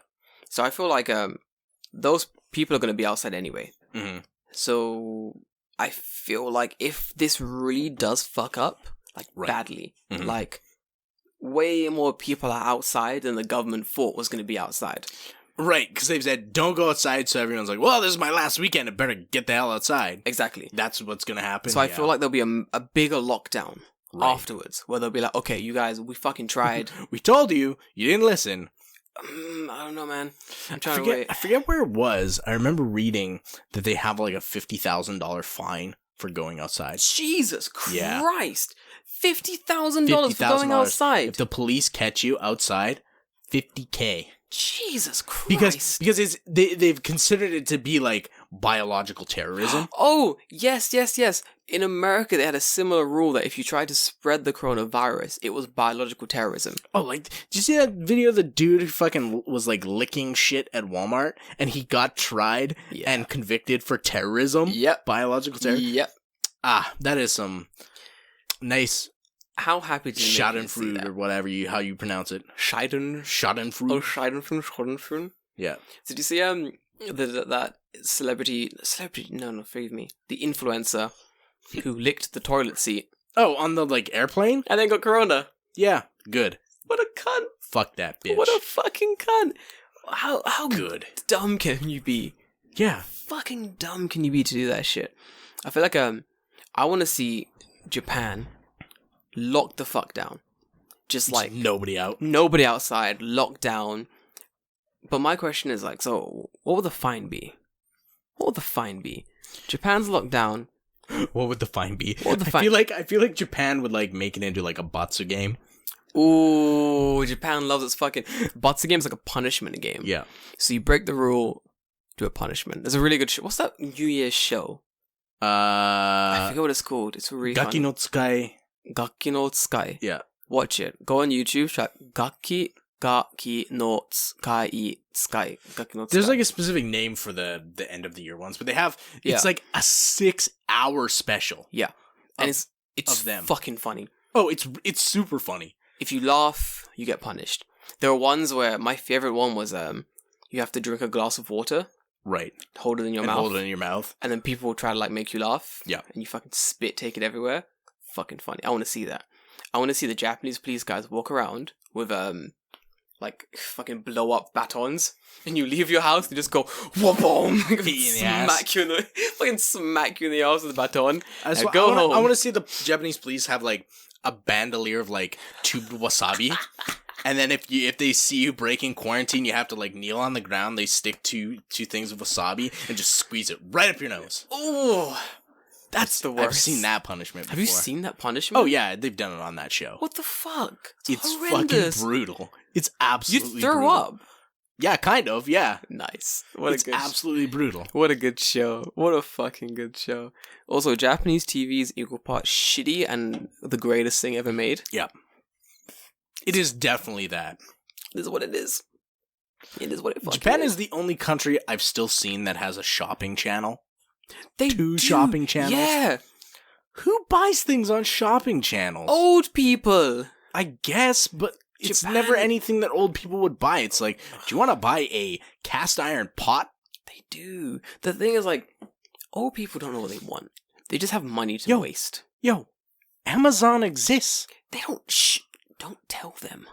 So I feel like those people are going to be outside anyway. Mm-hmm. So I feel like if this really does fuck up, like Right. badly, Mhm. like way more people are outside than the government thought was going to be outside. Right, because they've said, don't go outside, so everyone's like, well, this is my last weekend, I better get the hell outside. Exactly. That's what's going to happen. So I feel like there'll be a bigger lockdown Right. afterwards, where they'll be like, okay, you guys, we fucking tried. We told you, you didn't listen. I don't know, man. I'm I trying to wait. forget where it was. I remember reading that they have like a $50,000 fine for going outside. Jesus Yeah. Christ. $50,000 for going $50,000. outside. If the police catch you outside, $50K. Jesus Christ. Because they've considered it to be like biological terrorism. Oh, yes. In America, they had a similar rule that if you tried to spread the coronavirus, it was biological terrorism. Oh, like, did you see that video of the dude who fucking was like licking shit at Walmart and he got tried Yeah. and convicted for terrorism? Yep. Biological terrorism? Yep. Ah, that is some nice How happy did you make me see schadenfreude that? or whatever how you pronounce it. Schadenfreude? Oh, Schadenfreude. Yeah. Did you see that celebrity? No, forgive me. The influencer who licked the toilet seat Oh, on the like airplane? and then got corona. Yeah, good. What a cunt! Fuck that bitch. What a fucking cunt! How good. dumb can you be? Yeah. Fucking dumb can you be to do that shit? I feel like I want to see Japan lock the fuck down, just like nobody out. nobody outside, locked down. But my question is like, so what would the fine be? What would the fine be? Japan's locked down. What would the fine be? What would the fine- I feel like Japan would like make it into like a Batsu game. Ooh, Japan loves its fucking Batsu game's like a punishment game. Yeah. So you break the rule, do a punishment. There's a really good show. What's that New Year's show? I forget what it's called. It's really Gaki funny. no Tsukai. Gaki no Tsukai. Yeah. Watch it. Go on YouTube. Try Gaki no Tsukai. Gaki no Tsukai. There's like a specific name for the end of the year ones, but they have it's Yeah. like a 6-hour special. Yeah, and of- it's of them. fucking funny. Oh, it's super funny. If you laugh, you get punished. There are ones where my favorite one was you have to drink a glass of water, Right. hold it in your And mouth, hold it in your mouth. and then people will try to like make you laugh. Yeah. And you fucking spit, take it everywhere. Fucking funny. I want to see that. I want to see the Japanese police guys walk around with like fucking blow up batons, and you leave your house and just go boom, Hit you in the ass. smack you in the fucking smack you in the ass with the baton. I go home. want to see the Japanese police have like a bandolier of like tubed wasabi. And then if they see you breaking quarantine, you have to like kneel on the ground. They stick two things of wasabi and just squeeze it right up your nose. Oh, that's the worst. I've seen that punishment before. Have you seen that punishment? Oh yeah, they've done it on that show. What the fuck? It's horrendous. fucking brutal. It's You absolutely throw brutal. up. Yeah, kind of. Yeah, Nice. What it's a good absolutely brutal. What a good show. What a fucking good show. Also, Japanese TV is equal parts shitty and the greatest thing ever made. Yeah, it is definitely that. This is what it is. It is what it fucking Japan is the only country I've still seen that has a shopping channel. They two do. shopping channels. Yeah. Who buys things on shopping channels? Old people. I guess, but it's Japan- never anything that old people would buy. It's like, do you want to buy a cast iron pot? They do. The thing is, like, old people don't know what they want. They just have money to waste. Yo, Amazon exists. They don't. Don't tell them.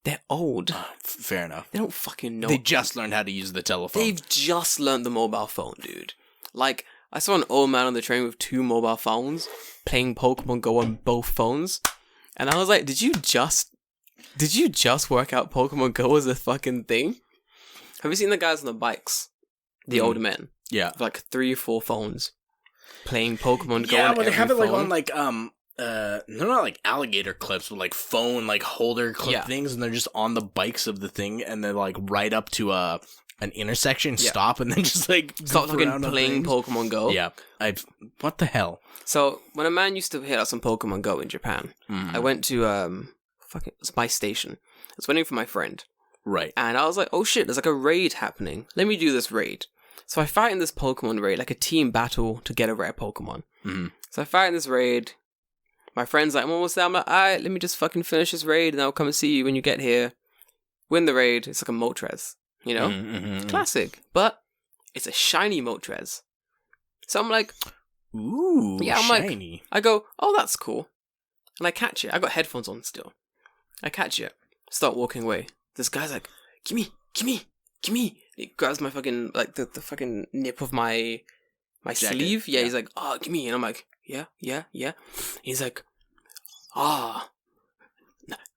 They're old. Fair enough. They don't fucking know. They just learned how to use the telephone. They've just learned the mobile phone, dude. Like, I saw an old man on the train with 2 mobile phones playing Pokemon Go on both phones, and I was like, did you just work out Pokemon Go as a fucking thing? Have you seen the guys on the bikes? The older men. Yeah. With like 3 or 4 phones playing Pokemon Go. Yeah, on but they every have it like phone. on like they're not like alligator clips, but like phone like holder clip things, and they're just on the bikes of the thing, and they're like right up to an intersection, stop, and then just like start goof fucking around on playing things. Pokemon Go. Yeah, what the hell? So when a man used to hit out some Pokemon Go in Japan, I went to it was my station. I was waiting for my friend, Right. and I was like, oh shit, there's like a raid happening. Let me do this raid. So I fight in this Pokemon raid, like a team battle to get a rare Pokemon. Mm-hmm. So I fight in this raid. My friend's like, I'm almost there. I'm like, alright, let me just fucking finish this raid, and I'll come and see you when you get here. Win the raid. It's like a Moltres, you know? Mm-hmm. Classic. But it's a shiny Moltres. So I'm like, Ooh, yeah, I'm shiny. I go, oh, that's cool. And I catch it. I got headphones on still. I catch it. Start walking away. This guy's like, gimme. He grabs my fucking, like, the fucking nip of my Jacket. sleeve. Yeah, Yeah. he's like, oh, gimme. And I'm like, yeah. He's like,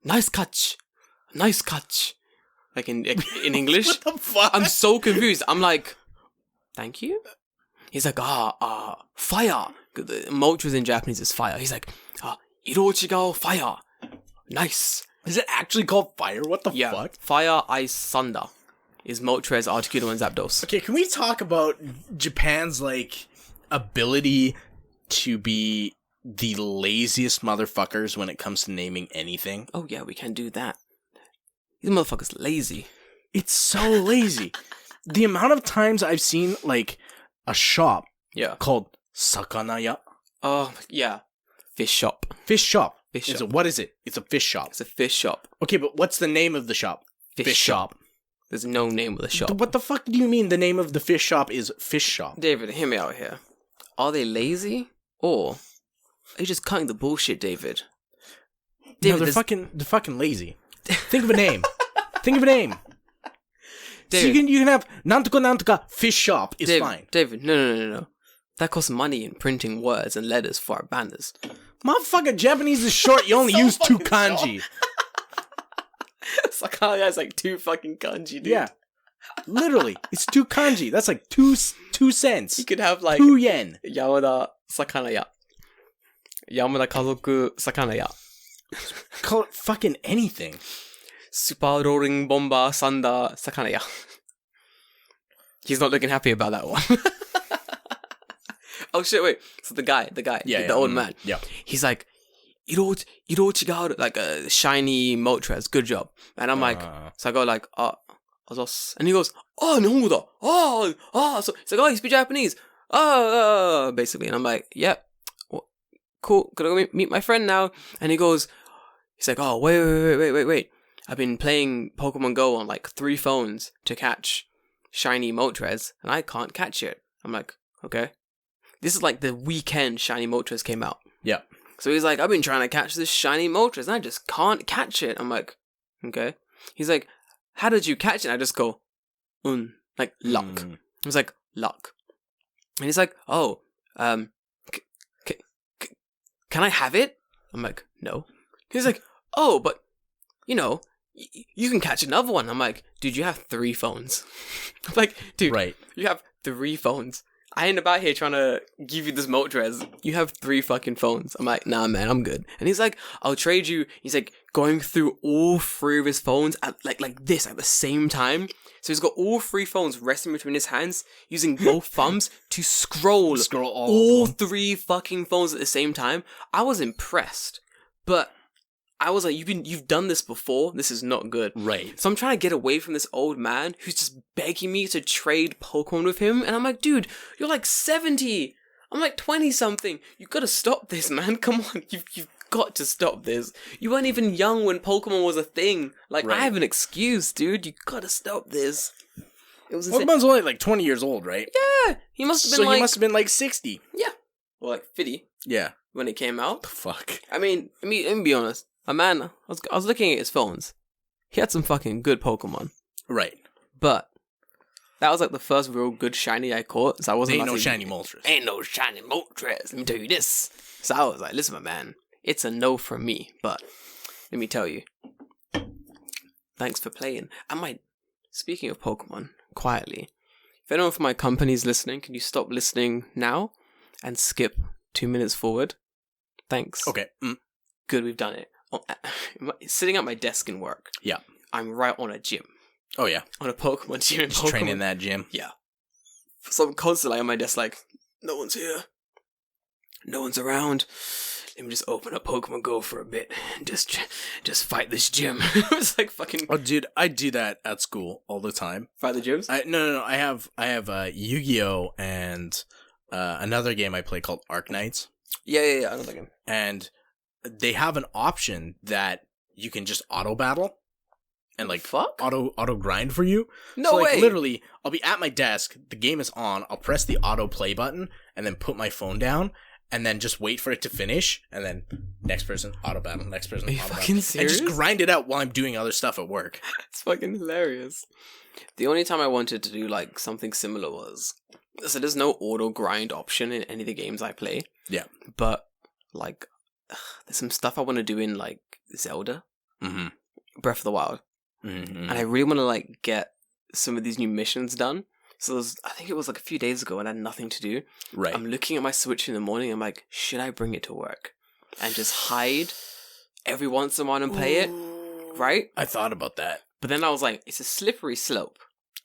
nice catch. Like in English. What the fuck? I'm so confused. I'm like, thank you? He's like, fire. Moltres in Japanese is fire. He's like, Irochigao fire. Nice. Is it actually called fire? What the Yeah. fuck? Fire, ice, thunder is Moltres, Articuno, and Zapdos. Okay, can we talk about Japan's like ability to be the laziest motherfuckers when it comes to naming anything? Oh yeah, we can do that. These motherfuckers lazy. It's so lazy. The amount of times I've seen like a shop Yeah. called Sakanaya Oh yeah. Fish shop. Fish Shop. Fish It's shop. what is it? It's a fish shop. It's a fish shop. Okay, but what's the name of the shop? Fish shop. There's no name of the shop. What the fuck do you mean the name of the fish shop is Fish Shop? David, hear me out here. Are they lazy? Or are you just cutting the bullshit, David? No, there's- they're fucking lazy. Think of a name. Think of a name. So David, you can have Nantoka Fish Shop. It's David, fine. David, no. That costs money in printing words and letters for our banners. Motherfucker, Japanese is short. You only So use 2 fucking kanji. Sakaya is like 2 fucking kanji, dude. Yeah. Literally. It's 2 kanji. That's like 2 cents. You could have like 2 yen. Yamada Sakanaya. Yamada Kazoku Sakanaya. Call it fucking anything. Super Rolling Bomba Sanda Sakanaya. He's not looking happy about that one. Oh shit, wait. So the guy, the old man. Yeah. He's like, Irochigaru, like a shiny Moltres, good job. And I'm like, so I go like, azos. And he goes, Nihongo da. So he's like, oh, you speak Japanese. Basically. And I'm like, yep. Well, cool. Gotta go meet my friend now. And he's like, oh, wait. I've been playing Pokemon Go on like 3 phones to catch shiny Moltres, and I can't catch it. I'm like, okay. This is like the weekend shiny Moltres came out. Yeah. So he's like, I've been trying to catch this shiny Moltres, and I just can't catch it. I'm like, okay. He's like, how did you catch it? And I just go, like luck. I was like, luck. And he's like, oh, can I have it? I'm like, no. He's like, oh, but, you know, you can catch another one. I'm like, dude, you have 3 phones. I'm like, dude, Right. you have 3 phones. I ain't about here trying to give you this Moltres. You have 3 fucking phones. I'm like, nah, man, I'm good. And he's like, I'll trade you. He's like going through all 3 of his phones at like this at the same time. So he's got all 3 phones resting between his hands, using both thumbs to scroll all 3 fucking phones at the same time. I was impressed, but I was like, you've done this before. This is not good. Right. So I'm trying to get away from this old man who's just begging me to trade Pokemon with him. And I'm like, dude, you're like 70. I'm like 20 something. You gotta stop this, man. Come on, you've got to stop this. You weren't even young when Pokemon was a thing. Like, Right. I have an excuse, dude. You gotta stop this. It was insane. Pokemon's only like 20 years old, right? Yeah, he must have been So like he must have been like 60. yeah, or like 50 Yeah. when it came out. Fuck. I mean, let me be honest. A man, I was looking at his phones. He had some fucking good Pokemon, Right. but that was like the first real good shiny I caught. So I wasn't. Ain't no like, shiny Moltres. Ain't no shiny Moltres. Let me tell you this. So I was like, listen, my man, it's a no from me. But let me tell you, thanks for playing. Speaking of Pokemon, quietly, if anyone from my company is listening, can you stop listening now and skip 2 minutes forward? Thanks. Okay. Good, we've done it. Sitting at my desk in work. Yeah. I'm right on a gym. Oh, yeah. On a Pokemon gym. In Just Pokemon. training in that gym. Yeah. So I'm constantly on my desk like, no one's here. No one's around. Let me just open up Pokemon Go for a bit and just fight this gym. It's like fucking Oh, dude, I do that at school all the time. fight the gyms? No. I have Yu-Gi-Oh! And another game I play called Arknights. Yeah. I know that game. And they have an option that you can just auto battle and like Fuck? auto grind for you. No so, like, way. literally, I'll be at my desk, the game is on, I'll press the auto play button and then put my phone down and then just wait for it to finish and then next person auto battle, next person Are you auto fucking battle. serious? And just grind it out while I'm doing other stuff at work. It's fucking hilarious. The only time I wanted to do like something similar was so there's no auto grind option in any of the games I play. Yeah. But like there's some stuff I want to do in like Zelda, Mm-hmm. Breath of the Wild. Mm-hmm. And I really want to like get some of these new missions done. So I think it was like a few days ago and I had nothing to do. Right. I'm looking at my Switch in the morning. I'm like, should I bring it to work and just hide every once in a while and play it? Right? I thought about that. But then I was like, it's a slippery slope.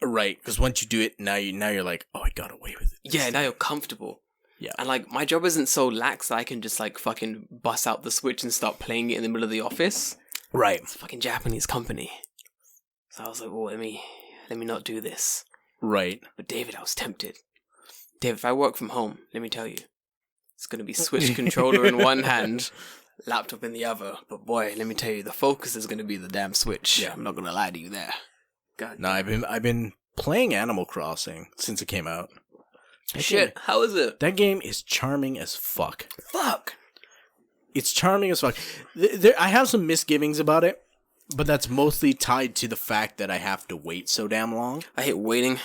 Right, because once you do it, now you're like, oh, I got away with it. Yeah, now you're comfortable. Yeah. And like my job isn't so lax that I can just like fucking bust out the Switch and start playing it in the middle of the office. Right. It's a fucking Japanese company. So I was like, oh, let me not do this. Right. But David, I was tempted. David, if I work from home, let me tell you, it's going to be Switch controller in one hand, laptop in the other. But boy, let me tell you, the focus is going to be the damn Switch. Yeah. I'm not going to lie to you there. God. No, I've been playing Animal Crossing since it came out. Shit, how is it? That game is charming as fuck. Fuck. It's charming as fuck. I have some misgivings about it, but that's mostly tied to the fact that I have to wait so damn long. I hate waiting.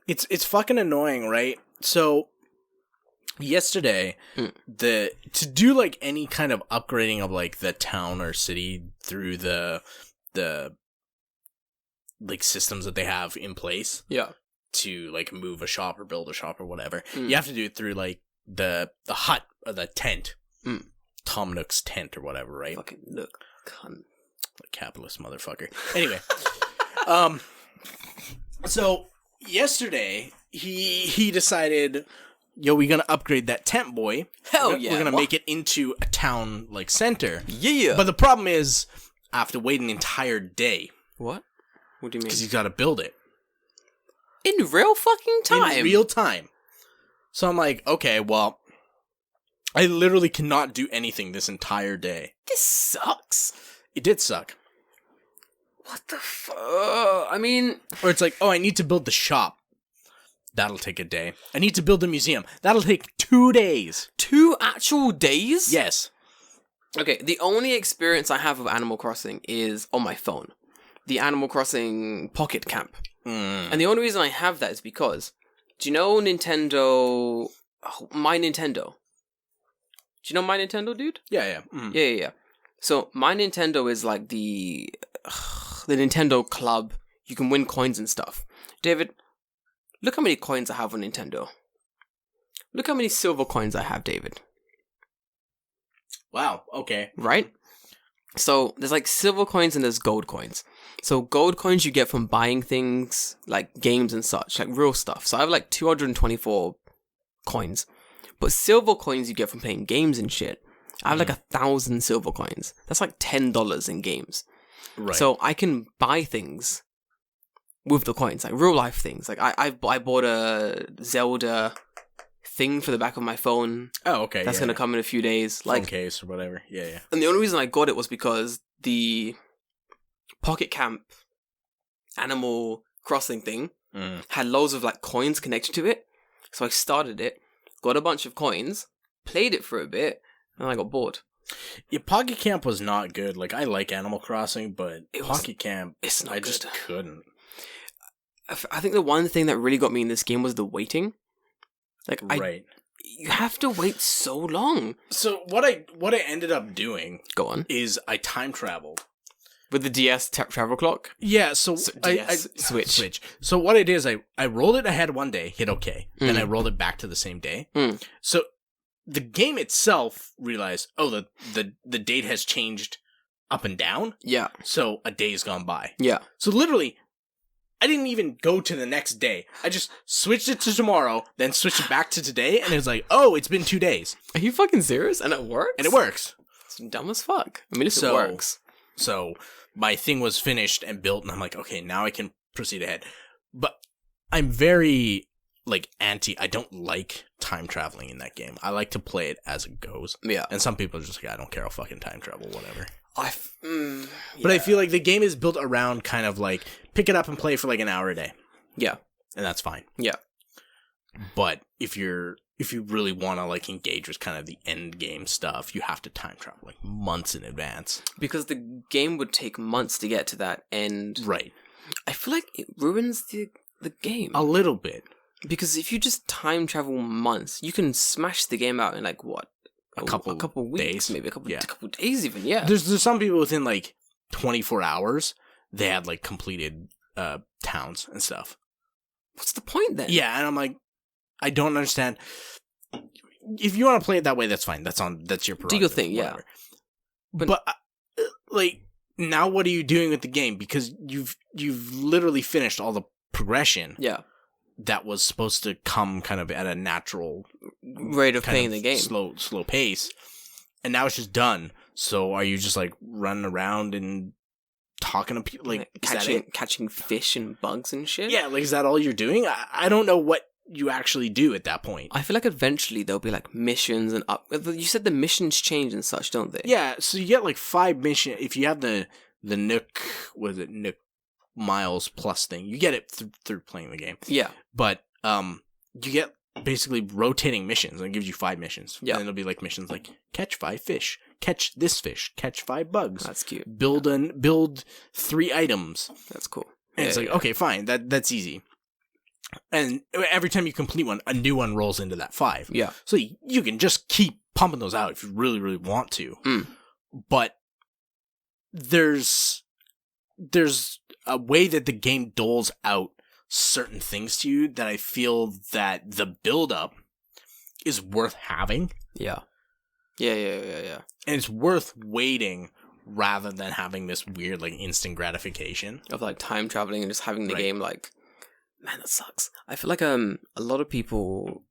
It's fucking annoying, right? So yesterday, to do like any kind of upgrading of like the town or city through the like systems that they have in place Yeah. to like move a shop or build a shop or whatever, you have to do it through like the hut or the tent. Tom Nook's tent or whatever, right? Fucking look, cunt. Capitalist motherfucker. Anyway, so yesterday he decided, yo, we're gonna upgrade that tent, boy. Hell yeah. We're gonna What? make it into a town like center. Yeah. But the problem is, I have to wait an entire day What? What do you mean? because he's got to build it In real fucking time? in real time. So I'm like, okay, well, I literally cannot do anything this entire day. This sucks. It did suck. What the fuck? I mean, Or it's like, oh, I need to build the shop. That'll take a day. I need to build a museum. That'll take 2 days. 2 actual days? Yes. Okay, the only experience I have of Animal Crossing is on my phone. The Animal Crossing Pocket Camp. And the only reason I have that is because, do you know Nintendo... My Nintendo? Do you know My Nintendo, dude? Yeah. Yeah. So, My Nintendo is like the Nintendo club. You can win coins and stuff. David, look how many coins I have on Nintendo. Look how many silver coins I have, David. Wow. Okay. Right? So, there's like silver coins and there's gold coins. So, gold coins you get from buying things like games and such, like real stuff. So, I have like 224 coins. But silver coins you get from playing games and shit. I have like 1,000 silver coins. That's like $10 in games. Right. So, I can buy things with the coins, like real life things. Like, I bought a Zelda thing for the back of my phone. Oh, okay. That's gonna come in a few days. phone Like, case or whatever. Yeah, yeah. and the only reason I got it was because the Pocket Camp Animal Crossing thing had loads of like coins connected to it. So I started it, got a bunch of coins, played it for a bit, and I got bored. Yeah, Pocket Camp was not good. Like, I like Animal Crossing, but Pocket Camp, it's not I just good. couldn't. I think the one thing that really got me in this game was the waiting. Like, Right. you have to wait so long. So what I ended up doing Go on. is I time traveled. With the DS travel clock? Yeah, so DS, Switch. So what I did is I rolled it ahead one day, hit OK, then I rolled it back to the same day. So the game itself realized, oh, the date has changed up and down. Yeah. So a day's gone by. Yeah. So literally, I didn't even go to the next day. I just switched it to tomorrow, then switched it back to today, and it was like, oh, it's been 2 days. Are you fucking serious? And it works? And it works. It's dumb as fuck. I mean, it So- works. So my thing was finished and built, and I'm like, okay, now I can proceed ahead. But I'm very, like, I don't like time traveling in that game. I like to play it as it goes. Yeah. And some people are just like, I don't care, I'll fucking time travel, whatever. But But I feel like the game is built around kind of like, pick it up and play for like an hour a day. Yeah. And that's fine. Yeah. But if you really want to like engage with kind of the end game stuff, you have to time travel like months in advance. Because the game would take months to get to that end. Right. I feel like it ruins the game. A little bit. Because if you just time travel months, you can smash the game out in like what? A couple weeks, days. maybe a couple Yeah. days even, yeah. There's some people within like 24 hours, they had like completed towns and stuff. What's the point then? Yeah, and I'm like, I don't understand. If you want to play it that way, that's fine. That's your prerogative. Do your thing, yeah. whatever. But like, now what are you doing with the game? Because you've literally finished all the progression Yeah. that was supposed to come kind of at a natural Rate of kind playing of the game. slow pace, and now it's just done. So are you just like running around and talking to people, like is that it? catching fish and bugs and shit? Yeah, like is that all you're doing? I don't know what you actually do at that point. I feel like eventually there'll be like missions and up. You said the missions change and such, don't they? Yeah, so you get like 5 missions if you have the Nook, what is it, Nook Miles Plus thing. You get it through playing the game. Yeah. But you get basically rotating missions, and it gives you 5 missions. Yeah. And it'll be like missions like catch 5 fish, catch this fish, catch 5 bugs, That's cute. build 3 items. That's cool. And it's like, okay, fine, that's easy. And every time you complete one, a new one rolls into that 5. Yeah. So you can just keep pumping those out if you really, really want to. Mm. But there's a way that the game doles out certain things to you that I feel that the build-up is worth having. Yeah. Yeah. And it's worth waiting rather than having this weird, like, instant gratification. Of like time traveling and just having the Right. game like, man, that sucks. I feel like a lot of people,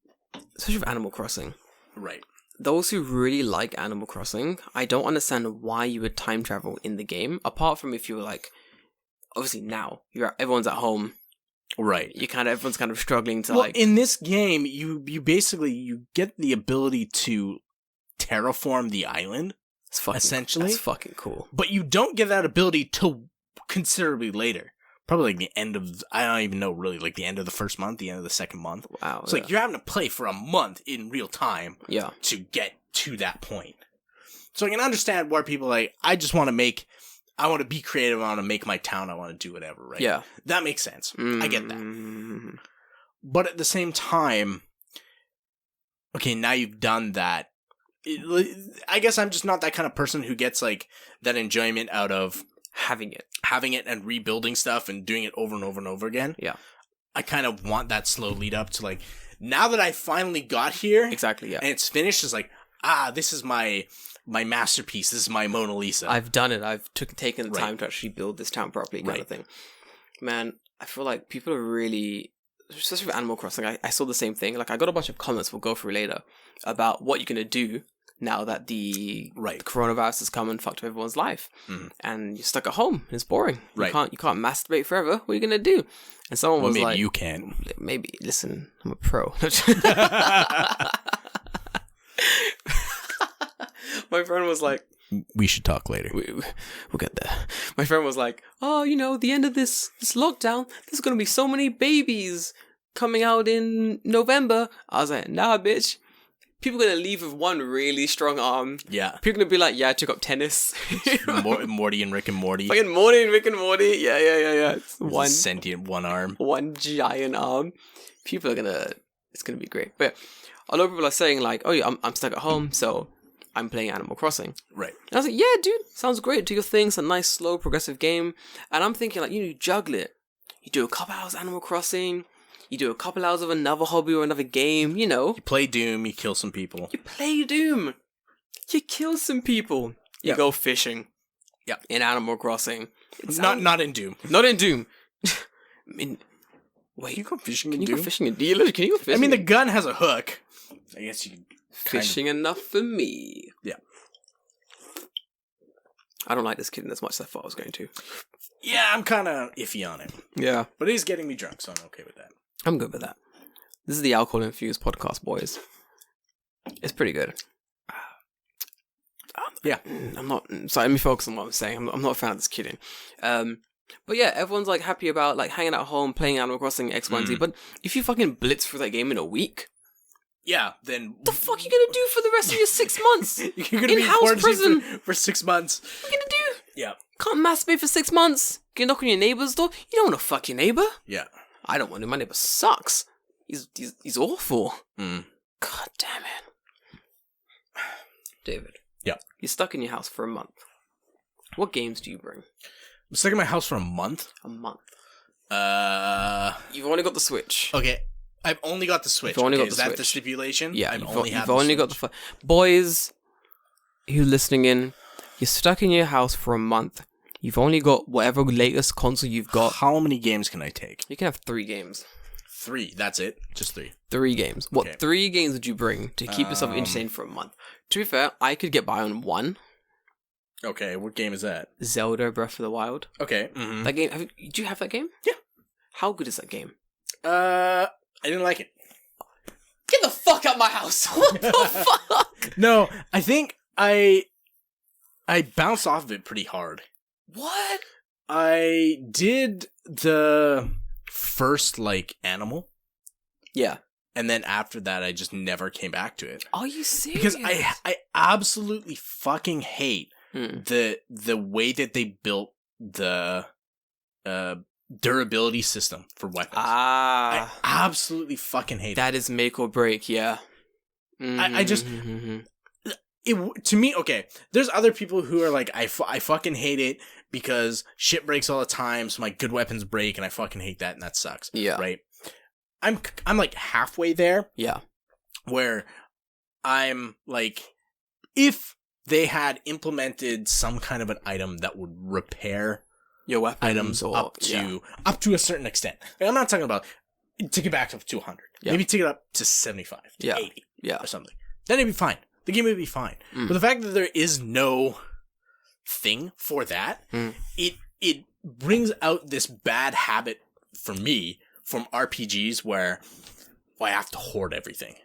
especially with Animal Crossing, Right. those who really like Animal Crossing, I don't understand why you would time travel in the game. Apart from if you were like, obviously now everyone's at home. Right. Everyone's kind of struggling to Well, like. in this game, you basically, you get the ability to terraform the island, essentially. That's fucking cool. but you don't get that ability till considerably later. Probably like the end of, I don't even know really, like the end of the first month, the end of the second month. Wow. So like you're having to play for a month in real time Yeah. to get to that point. So I can understand where people are like, I want to be creative, I want to make my town, I want to do whatever, right? Yeah. That makes sense. I get that. Mm. But at the same time, okay, now you've done that. I guess I'm just not that kind of person who gets like that enjoyment out of Having it. and rebuilding stuff and doing it over and over and over again. Yeah. I kind of want that slow lead up to like, now that I finally got here Exactly. Yeah. and it's finished, it's like, this is my masterpiece. This is my Mona Lisa. I've done it. I've taken the Right. time to actually build this town properly, kind Right. of thing. Man, I feel like people are really, especially with Animal Crossing. I saw the same thing. Like, I got a bunch of comments we'll go through later about what you're gonna do now that the Right. coronavirus has come and fucked up everyone's life, Mhm. and you're stuck at home. It's boring. Right. You can't masturbate forever. What are you gonna do? And someone Well, was maybe like, you can. maybe listen, I'm a pro. My friend was like, We should talk later. we'll get there. My friend was like, oh, the end of this lockdown, there's gonna be so many babies coming out in November. I was like, nah, bitch. People are gonna leave with one really strong arm. Yeah. People are gonna be like, yeah, I took up tennis. Morty and Rick and Morty. Fucking Morty and Rick and Morty. Yeah. It's With a one sentient one arm. one giant arm. People are it's gonna be great. But yeah, a lot of people are saying like, oh yeah, I'm stuck at home, so I'm playing Animal Crossing. Right. And I was like, yeah, dude, sounds great. Do your thing. It's a nice, slow, progressive game. And I'm thinking like, you juggle it. You do a couple hours Animal Crossing. You do a couple hours of another hobby or another game. You play Doom. You kill some people. You play Doom. You kill some people. You go fishing. Yeah. In Animal Crossing. Not in Doom. Not in Doom. I mean, wait. Can you go fishing in Can you Doom? go fishing in Doom? Can you go fishing? I mean, the gun has a hook. I guess you can fishing enough for me. Yeah. I don't like this kid as much as I thought I was going to. Yeah, I'm kind of iffy on it. Yeah. But it is getting me drunk, so I'm okay with that. I'm good with that. This is the Alcohol Infused podcast, boys. It's pretty good. Yeah. I'm not... Sorry, let me focus on what I'm saying. I'm not a fan of this kidding. But yeah, everyone's like happy about like hanging at home, playing Animal Crossing, X, Y, and Z. But if you fucking blitz through that game in a week, Yeah, then... what the fuck are you gonna do for the rest of your 6 months? You're gonna be in In-house quarantine prison. for 6 months. What are you gonna do? Yeah. Can't masturbate for 6 months. Can you knock on your neighbor's door? You don't want to fuck your neighbor. Yeah. I don't want to. My neighbor sucks. He's awful. Mm. God damn it. David. Yeah. You're stuck in your house for a month. What games do you bring? I'm stuck in my house for a month. A month. You've You've only got the Switch. Okay. I've only got the Switch. You've only got is the that the Switch. stipulation? Yeah, I've you've only got the boys who listening in. You're stuck in your house for a month. You've only got whatever latest console you've got. How many games can I take? You can have 3 games. 3. That's it. Just 3. 3 games. What Okay. 3 games would you bring to keep yourself entertained for a month? To be fair, I could get by on 1. Okay. What game is that? Zelda Breath of the Wild. Okay. Mm-hmm. That game. Do you have that game? Yeah. How good is that game? I didn't like it. Get the fuck out of my house! What the fuck? No, I think I bounced off of it pretty hard. What? I did the first Animal, Yeah. and then after that I just never came back to it. Are you serious? Because I absolutely fucking hate the way that they built the durability system for weapons. I absolutely fucking hate it. That is make or break, yeah. I just- Mhm. To me, okay, there's other people who are like, I fucking hate it because shit breaks all the time, so my good weapons break, and I fucking hate that, and that sucks. Yeah. Right? I'm like halfway there, Yeah. where I'm like, if they had implemented some kind of an item that would repair Your weapons items or up to a certain extent. Like, I'm not talking about take it back to 200. Yeah. Maybe take it up to 75, to Yeah. 80 Yeah. or something. Then it'd be fine. The game would be fine. But the fact that there is no thing for that, it brings out this bad habit for me from RPGs where I have to hoard everything.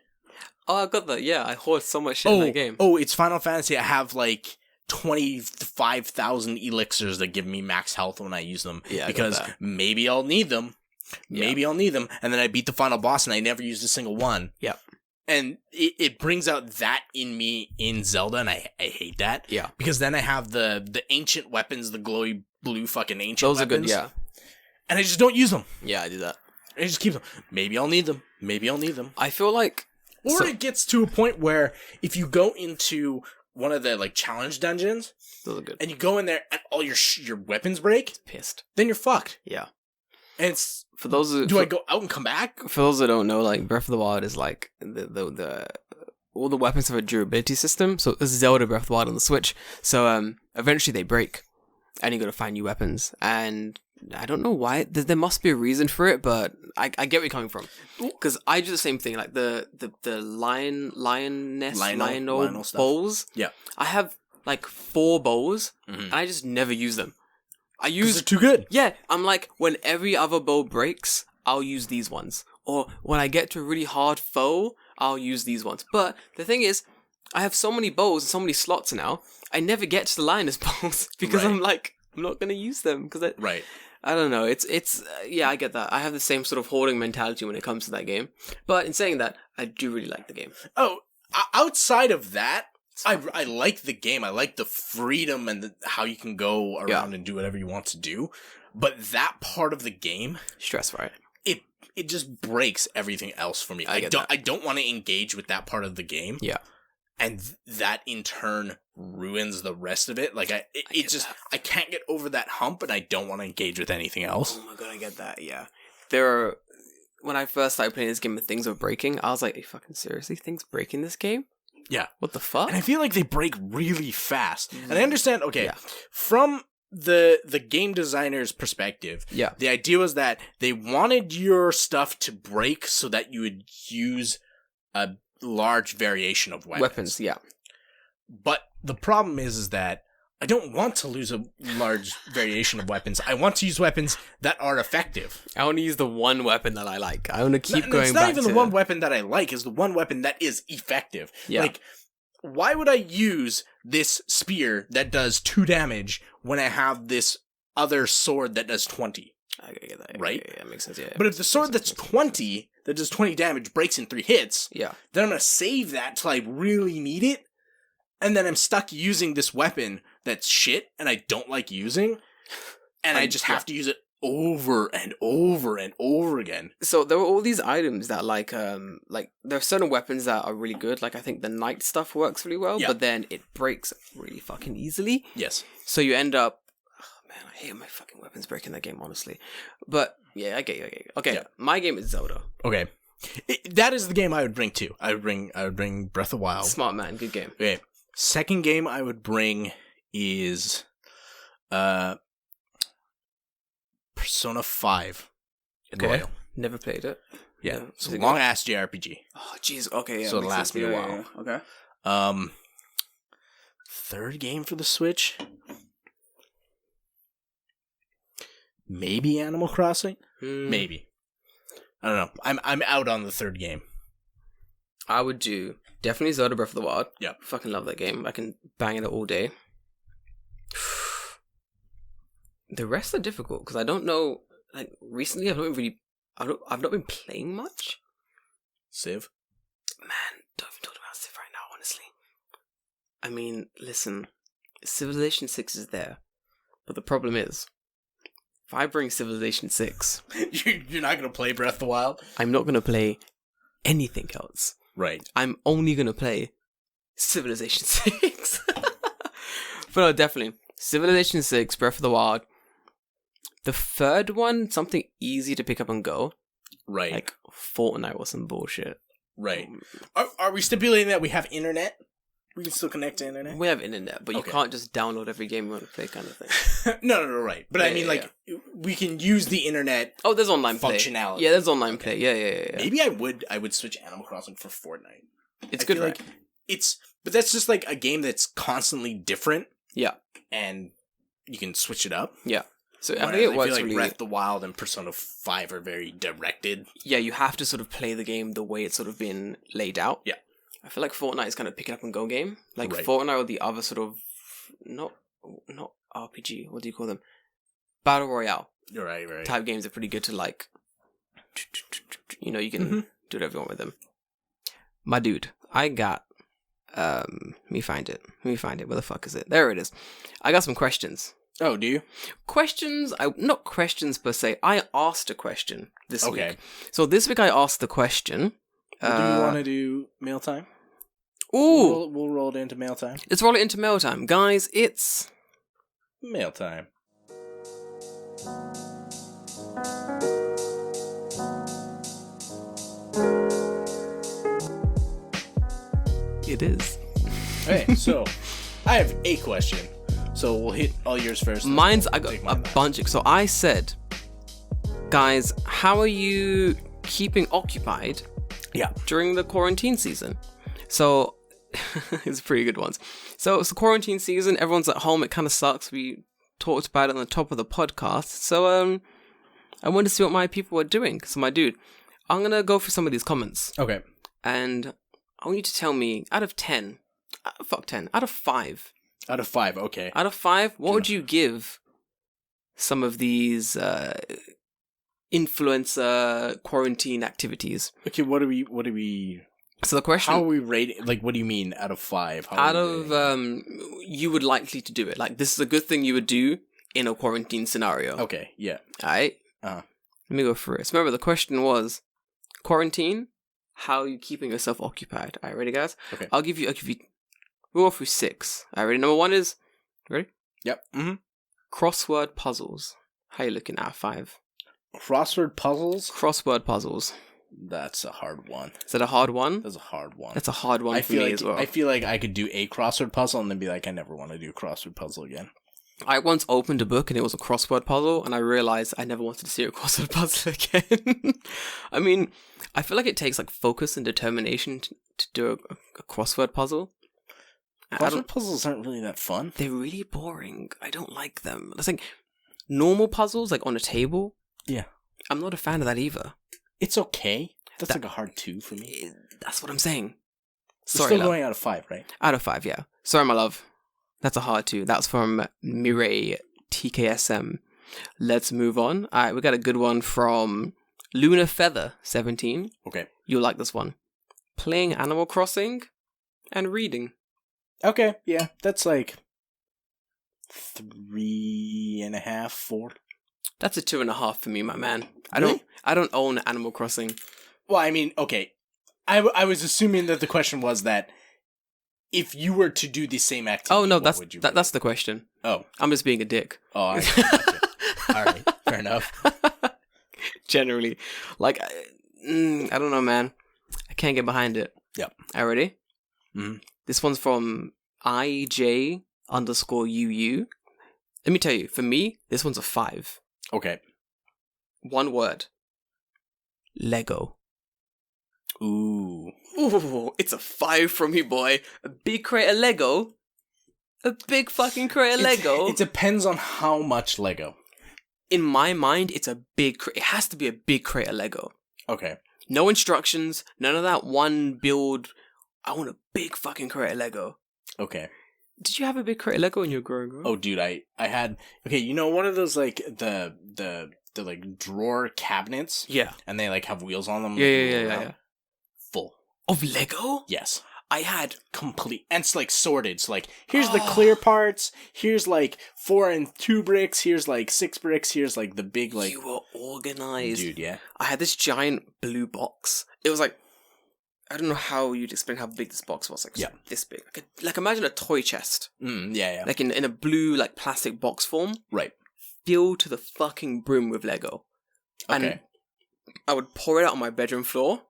Oh, I got that. Yeah, I hoard so much shit in that game. Oh, it's Final Fantasy. I have 25,000 elixirs that give me max health when I use them. Yeah, I got because that. maybe I'll need them. Maybe I'll need them. And then I beat the final boss and I never used a single one. Yeah. And it brings out that in me in Zelda, and I hate that. Yeah. Because then I have the ancient weapons, the glowy blue fucking ancient Those weapons. are good, yeah. And I just don't use them. Yeah, I do that. I just keep them. Maybe I'll need them. Maybe I'll need them. I feel like... Or it gets to a point where if you go into one of the challenge dungeons Those are good. and you go in there and all your weapons break, Pissed. then you're fucked. Yeah. And it's For those who... do I go out and come back? For those that don't know, Breath of the Wild is the all the weapons have a durability system. So this is Zelda Breath of the Wild on the Switch. So eventually they break, and you got to find new weapons. And I don't know why. There must be a reason for it, but I get where you're coming from. Because I do the same thing, like the Lionel stuff. bowls. Yeah. I have like 4 bowls, Mhm. and I just never use them. I 'Cause use they're too good. Yeah, I'm like, when every other bow breaks, I'll use these ones. Or when I get to a really hard foe, I'll use these ones. But the thing is, I have so many bows and so many slots now, I never get to the lioness bows because Right. I'm like, I'm not going to use them. Because Right. I don't know, yeah, I get that. I have the same sort of hoarding mentality when it comes to that game. But in saying that, I do really like the game. Oh, outside of that, I like the game. I like the freedom and how you can go around and do whatever you want to do. But that part of the game, Stress, right? it just breaks everything else for me. I get that. I don't want to engage with that part of the game. Yeah. And that in turn ruins the rest of it. Like I can't get over that hump, and I don't want to engage with anything else. Oh my god, I get that, yeah. When I first started playing this game and things were breaking, I was like, are you fucking seriously? Things break in this game? Yeah. What the fuck? And I feel like they break really fast. And I understand, okay, Yeah. from the game designer's perspective, Yeah. the idea was that they wanted your stuff to break so that you would use a large variation of weapons. Yeah. But the problem is that I don't want to lose a large variation of weapons. I want to use weapons that are effective. I want to use the one weapon that I like. I want to keep going it's back not even to... the one weapon that I like, it's the one weapon that is effective. Yeah. Like, why would I use this spear that does 2 damage when I have this other sword that does 20? I get that. Right? Yeah, makes sense, yeah. But if the sword that's 20, that does 20 damage, breaks in 3 hits, Yeah. then I'm going to save that till I really need it, and then I'm stuck using this weapon that's shit and I don't like using, and I just have to use it over and over and over again. So there were all these items that like there are certain weapons that are really good. Like I think the knight stuff works really well, Yeah. but then it breaks really fucking easily. Yes. So you end up, oh man, I hate my fucking weapons breaking that game, honestly. But yeah, I get you. Okay, Yeah. my game is Zelda. Okay. That is the game I would bring too. I would bring Breath of the Wild. Smart man, good game. Okay. Second game I would bring is Persona 5 Okay. Royal. Never played it. Yeah. Yeah. It's Is a it long ass JRPG. Oh jeez. Okay, yeah. So it makes lasts sense. me a Yeah, while. yeah, yeah. Okay. Third game for the Switch? Maybe Animal Crossing? Maybe. I don't know. I'm out on the third game. I would do definitely Zelda Breath of the Wild. Yeah. Fucking love that game. I can bang it all day. The rest are difficult because I don't know. Like recently, I've not been playing much. Civ? Man, don't even talk about Civ right now. Honestly, I mean, listen, Civilization 6 is there, but the problem is, if I bring Civilization 6, You're not going to play Breath of the Wild? I'm not gonna play anything else. Right. I'm only gonna play Civilization 6. But no, definitely Civilization 6, Breath of the Wild. The third one, something easy to pick up and go, Right. like Fortnite or some bullshit. Right. Are we stipulating that we have internet? We can still connect to internet? We have internet, but you Okay. can't just download every game you want to play, kind of thing. No, right. But I Yeah, mean, yeah, like, we can use the internet. Oh, there's online play. Functionality. Yeah, there's online play. Yeah. Maybe I would switch Animal Crossing for Fortnite. It's I good, feel right? like but that's just like a game that's constantly different, Yeah. and you can switch it up. Yeah. So I Whereas think it works feel like really. Breath of the Wild and Persona 5 are very directed. Yeah, you have to sort of play the game the way it's sort of been laid out. Yeah. I feel like Fortnite is kind of pick it up and go game. Like Right. Fortnite or the other sort of not RPG. What do you call them? Battle Royale Right. type games are pretty good to like. You know, you can do whatever you want with them. My dude, I got. Let me find it. Where the fuck is it? There it is. I got some questions. Oh, do you? Questions, not questions per se. I asked a question this Okay. week. So this week I asked the question. Do you want to do mail time? Ooh, We'll roll it into mail time. let's roll it into mail time. Guys, it's... Mail time. It is. Okay, so I have a question. So we'll hit all yours first. Mine's, I got a bunch. So I said, guys, how are you keeping occupied during the quarantine season? So, it's pretty good ones. So it's the quarantine season. Everyone's at home. It kind of sucks. We talked about it on the top of the podcast. So, I wanted to see what my people were doing. So, my dude, I'm going to go for some of these comments. Okay. And I want you to tell me, out of 10, fuck 10, out of 5. Out of 5, okay. Out of 5, what would you give some of these influencer quarantine activities? Okay, what do we... So the question... How are we rating... Like, what do you mean out of 5? Out of, you would likely to do it. Like, this is a good thing you would do in a quarantine scenario. Okay, yeah. Alright? Let me go through it. So remember, the question was, quarantine, how are you keeping yourself occupied? Alright, ready, guys? Okay. I'll give you... We'll go through 6. Alright, ready? Number 1 is... Ready? Yep. Mm-hmm. Crossword puzzles. How are you looking at 5? Crossword puzzles? Crossword puzzles. That's a hard one. Is that a hard one? That's a hard one. That's a hard one for me as well. I feel like I could do a crossword puzzle and then be like, I never want to do a crossword puzzle again. I once opened a book and it was a crossword puzzle and I realized I never wanted to see a crossword puzzle again. I mean, I feel like it takes like focus and determination to do a crossword puzzle. Crossword puzzles aren't really that fun. They're really boring. I don't like them. It's like normal puzzles, like on a table. Yeah. I'm not a fan of that either. It's okay. That's like a hard 2 for me. That's what I'm saying. Sorry, still going out of 5, right? Out of 5, yeah. Sorry, my love. That's a hard 2. That's from Mireille TKSM. Let's move on. All right, we got a good one from Luna Feather 17. Okay. You'll like this one. Playing Animal Crossing and reading. Okay, yeah. That's like 3.5, 4. That's a 2.5 for me, my man. Really? I don't own Animal Crossing. Well, I mean, okay. I was assuming that the question was that if you were to do the same activity, oh no, that's the question. Oh, I'm just being a dick. Oh, all right. Gotcha. All right, fair enough. Generally, like, I don't know, man. I can't get behind it. Yep. All right, ready? Mm-hmm. This one's from IJ_UU. Let me tell you, for me, this one's a 5. Okay. One word. Lego. Ooh, it's a 5 from me, boy. A big crate of Lego. A big fucking crate of Lego. It depends on how much Lego. In my mind, it's a big crate. It has to be a big crate of Lego. Okay. No instructions. None of that one build. I want a big fucking crate of Lego. Okay. Did you have a big crate of Lego when you were growing up? Oh, dude, I had... Okay, you know one of those, like, the like, drawer cabinets? Yeah. And they, like, have wheels on them? Yeah. Full. Of Lego? Yes. I had complete... And it's, like, sorted. So, like, here's the clear parts. Here's, like, 4 and 2 bricks. Here's, like, 6 bricks. Here's, like, the big, like... You were organized. Dude, yeah. I had this giant blue box. It was, like... I don't know how you'd explain how big this box was. Like, this big. Like imagine a toy chest. Yeah. Like in a blue, like, plastic box form. Right. Filled to the fucking brim with Lego. Okay. And I would pour it out on my bedroom floor.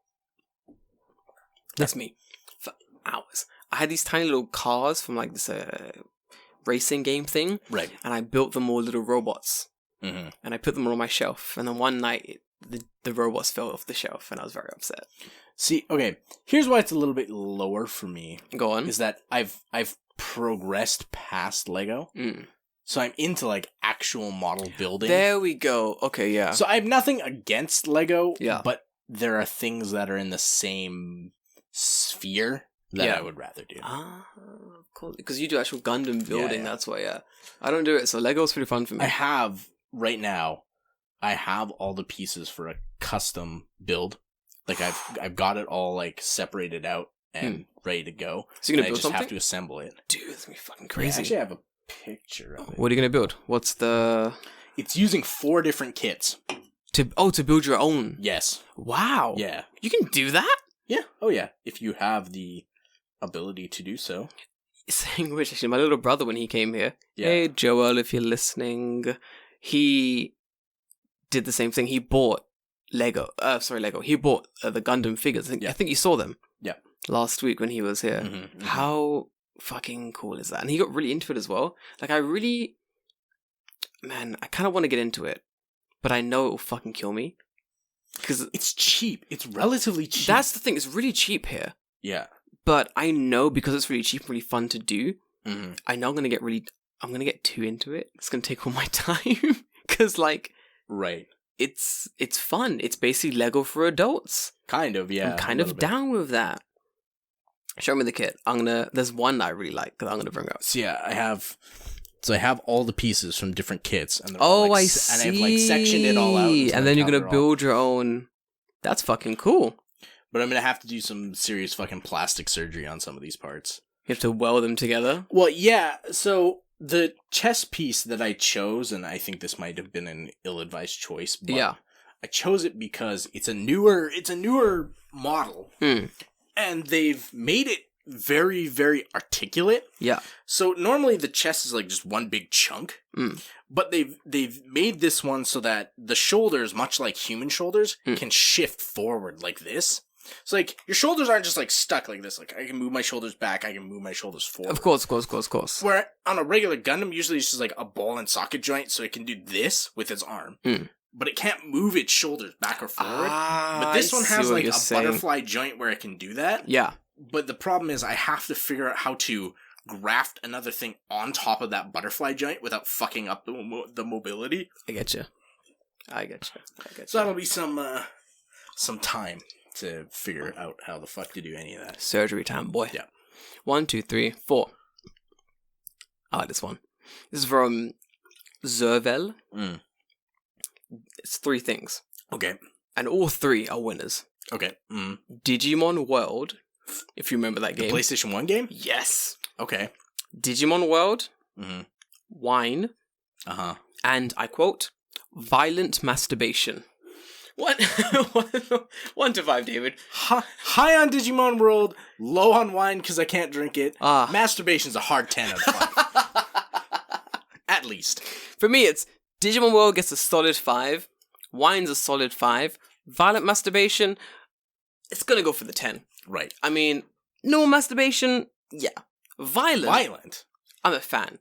That's me. For hours. I had these tiny little cars from, like, this racing game thing. Right. And I built them all little robots. Mm-hmm. And I put them all on my shelf. And then one night, the robots fell off the shelf. And I was very upset. See, okay, here's why it's a little bit lower for me. Go on. Is that I've progressed past Lego. So I'm into, like, actual model building. There we go. Okay, yeah. So I have nothing against Lego, yeah, but there are things that are in the same sphere that I would rather do. Ah, cool. Because you do actual Gundam building, that's why, I don't do it, so Lego's pretty fun for me. I have, right now, all the pieces for a custom build. Like, I've got it all, like, separated out and ready to go. So you're gonna build something? I just have to assemble it. Dude, that's gonna be fucking crazy. I actually have a picture of it. What are you gonna build? What's the... It's using 4 different kits. To build your own? Yes. Wow. Yeah. You can do that? Yeah. Oh, yeah. If you have the ability to do so. Saying which, actually, my little brother, when he came here... Yeah. Hey, Joel, if you're listening. He did the same thing. He bought Lego. He bought the Gundam figures. I think you saw them. Yeah. Last week when he was here. Mm-hmm. How fucking cool is that? And he got really into it as well. Like, I kind of want to get into it, but I know it will fucking kill me. Because it's cheap. It's relatively cheap. That's the thing. It's really cheap here. Yeah. But I know because it's really cheap and really fun to do, I know I'm going to get too into it. It's going to take all my time. Because, like... Right. It's fun. It's basically Lego for adults. Kind of, yeah. I'm kind of down with that. Show me the kit. There's one that I really like that I'm gonna bring up. So yeah, I have all the pieces from different kits, and I see. And I've like sectioned it all out, and then you're gonna build your own. That's fucking cool. But I'm gonna have to do some serious fucking plastic surgery on some of these parts. You have to weld them together. Well, yeah. So the chess piece that I chose, and I think this might have been an ill-advised choice, but yeah, I chose it because it's a newer model. And they've made it very, very articulate. Yeah. So normally the chest is like just one big chunk. But they've made this one so that the shoulders, much like human shoulders, can shift forward like this. So like your shoulders aren't just like stuck like this. Like I can move my shoulders back, I can move my shoulders forward. Of course. Where on a regular Gundam, usually it's just like a ball and socket joint, so it can do this with its arm. But it can't move its shoulders back or forward. But this one has like a butterfly joint where it can do that. Yeah. But the problem is I have to figure out how to graft another thing on top of that butterfly joint without fucking up the mobility. I get you. So that'll be some time to figure out how the fuck to do any of that. Surgery time, boy. Yeah. 1, 2, 3, 4. I like this one. This is from Zervel. It's 3 things. Okay. And all 3 are winners. Okay. Digimon World, if you remember that game. The PlayStation 1 game? Yes. Okay. Digimon World, wine, and I quote, violent masturbation. What? 1 to 5, David. High on Digimon World, low on wine because I can't drink it. Masturbation's a hard 10 out of 5. At least. For me, it's Digimon World gets a solid 5. Wine's a solid 5. Violent masturbation, it's gonna go for the 10. Right. I mean, no masturbation, yeah. Violent. I'm a fan.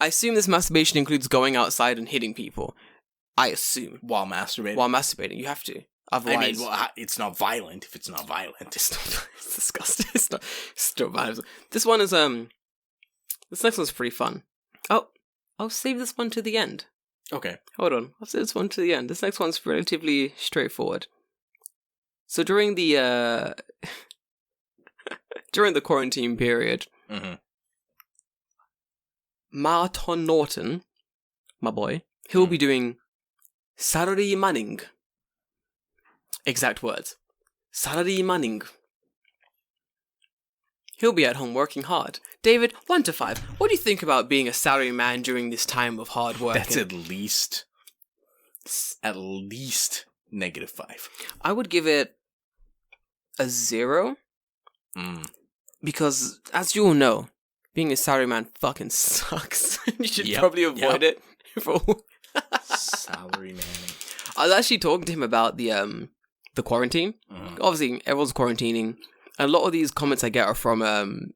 I assume this masturbation includes going outside and hitting people. I assume. While masturbating? While masturbating, you have to. Otherwise... I mean, it's not violent if it's not violent. It's disgusting. It's not violent. This one is, this next one's pretty fun. Oh, I'll save this one to the end. Okay. Hold on. I'll save this one to the end. This next one's relatively straightforward. So during the, during the quarantine period, Marton Norton, my boy, he'll be doing Sarari Manning. Exact words. Sarari Manning. He'll be at home working hard. David, 1 to 5. What do you think about being a salary man during this time of hard work? That's at least -5. I would give it a 0. Because, as you all know, being a salary man fucking sucks. You should probably avoid it. Salary man. I was actually talking to him about the quarantine. Obviously, everyone's quarantining. And a lot of these comments I get are from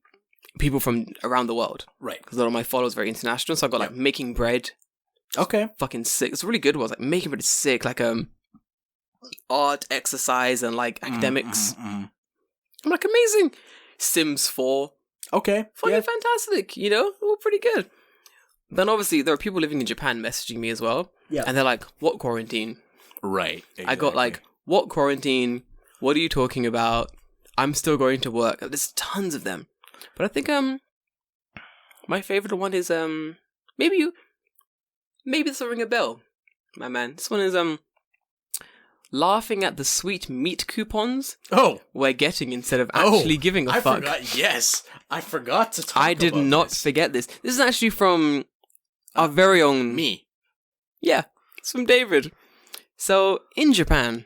people from around the world. Right. Because a lot of my followers are very international. So I got like making bread. Okay. Fucking sick. It's really good ones. Like making bread is sick. Like art, exercise, and like academics. I'm like, amazing. Sims 4. Okay. Fucking fantastic. You know? All pretty good. Then obviously there are people living in Japan messaging me as well. Yeah. And they're like, what quarantine? Right. Exactly. I got like, what quarantine? What are you talking about? I'm still going to work. There's tons of them. But I think my favorite one is maybe this will ring a bell, my man. This one is laughing at the sweet meat coupons we're getting instead of actually giving a fuck. Forgot. Yes, I forgot to talk. I did not forget this. This is actually from our very own me. Yeah, it's from David. So in Japan,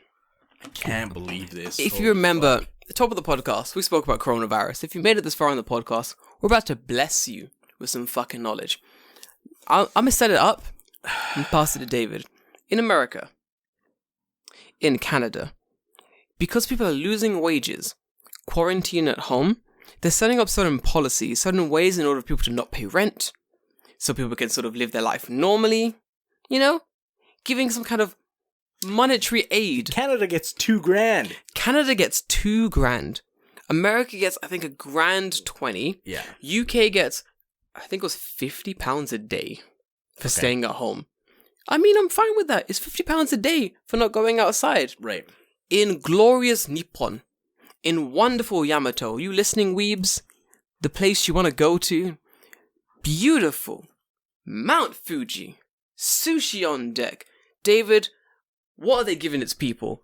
I can't believe this. If you remember. The top of the podcast, we spoke about coronavirus. If you made it this far on the podcast, we're about to bless you with some fucking knowledge. I'm going to set it up and pass it to David. In America, in Canada, because people are losing wages, quarantine at home, they're setting up certain policies, certain ways in order for people to not pay rent, so people can sort of live their life normally, you know? Giving some kind of monetary aid. Canada gets $2,000. Canada gets $2,000. America gets, I think, $1,20. Yeah. UK gets, I think it was £50 a day for staying at home. I mean, I'm fine with that. It's £50 a day for not going outside. Right. In glorious Nippon, in wonderful Yamato, you listening weebs, the place you want to go to, beautiful, Mount Fuji, sushi on deck. David, what are they giving its people?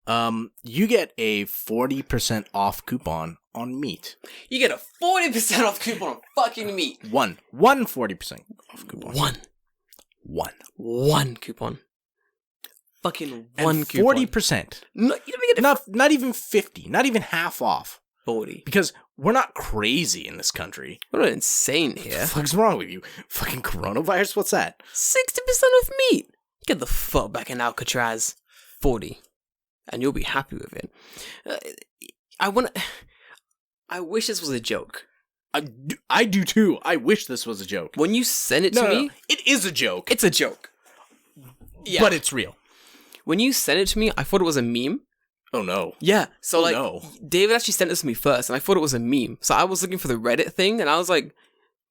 You get a 40% off coupon on meat. You get a 40% off coupon on fucking meat. One 40% off coupon. One coupon. Fucking one and coupon. 40%. No, you don't get Not even 50. Not even half off. 40. Because we're not crazy in this country. We're not insane What here. the fuck's wrong with you? Fucking coronavirus? What's that? 60% off meat. Get the fuck back in Alcatraz. 40. And you'll be happy with it. I wish this was a joke. I do too. I wish this was a joke. When you send it to me, it is a joke. it's a joke. Yeah. But it's real. When you sent it to me, I thought it was a meme. Oh no. Yeah. So like, no. David actually sent this to me first, and I thought it was a meme. So I was looking for the Reddit thing, and I was like,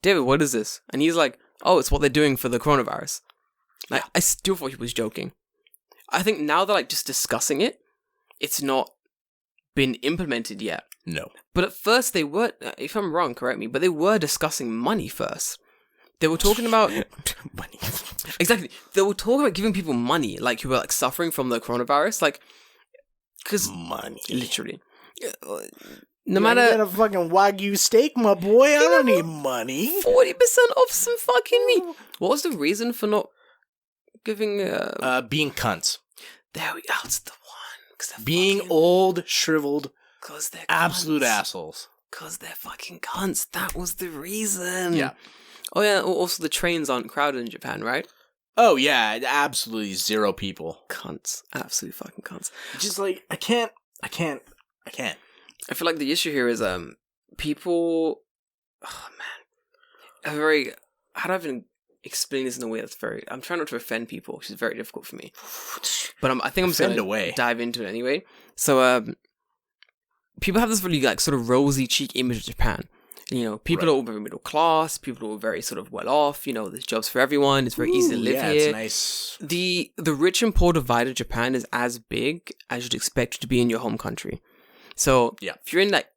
David, what is this? And he's like, oh, it's what they're doing for the coronavirus. Like, I still thought he was joking. I think now that like just discussing it, it's not been implemented yet. No. But at first they were, if I'm wrong, correct me, but they were discussing money first. They were talking about Money. exactly. They were talking about giving people money, like who were like suffering from the coronavirus, like because Money. literally, no You matter get a fucking Wagyu steak, my boy. I don't need money. 40% off some fucking meat. What was the reason for not giving? Being cunts. There we go. That's the one. 'Cause they're Being fucking, old, shriveled, 'cause they're absolute cunts. assholes. 'Cause they're fucking cunts. That was the reason. Yeah. Oh yeah. Also, the trains aren't crowded in Japan, right? Oh yeah, absolutely zero people. Cunts. Absolute fucking cunts. Just like I can't. I feel like the issue here is people. Oh man, are very. How do I even explain this in a way that's very? I'm trying not to offend people, which is very difficult for me. But I think I'm just Offend gonna away. dive into it anyway. So people have this really like sort of rosy cheek image of Japan. You know, people Right. are all very middle class. People are very sort of well off. You know, there's jobs for everyone. It's very easy to live yeah, here. it's nice. The rich and poor divide of Japan is as big as you'd expect it to be in your home country. So Yeah. if you're in like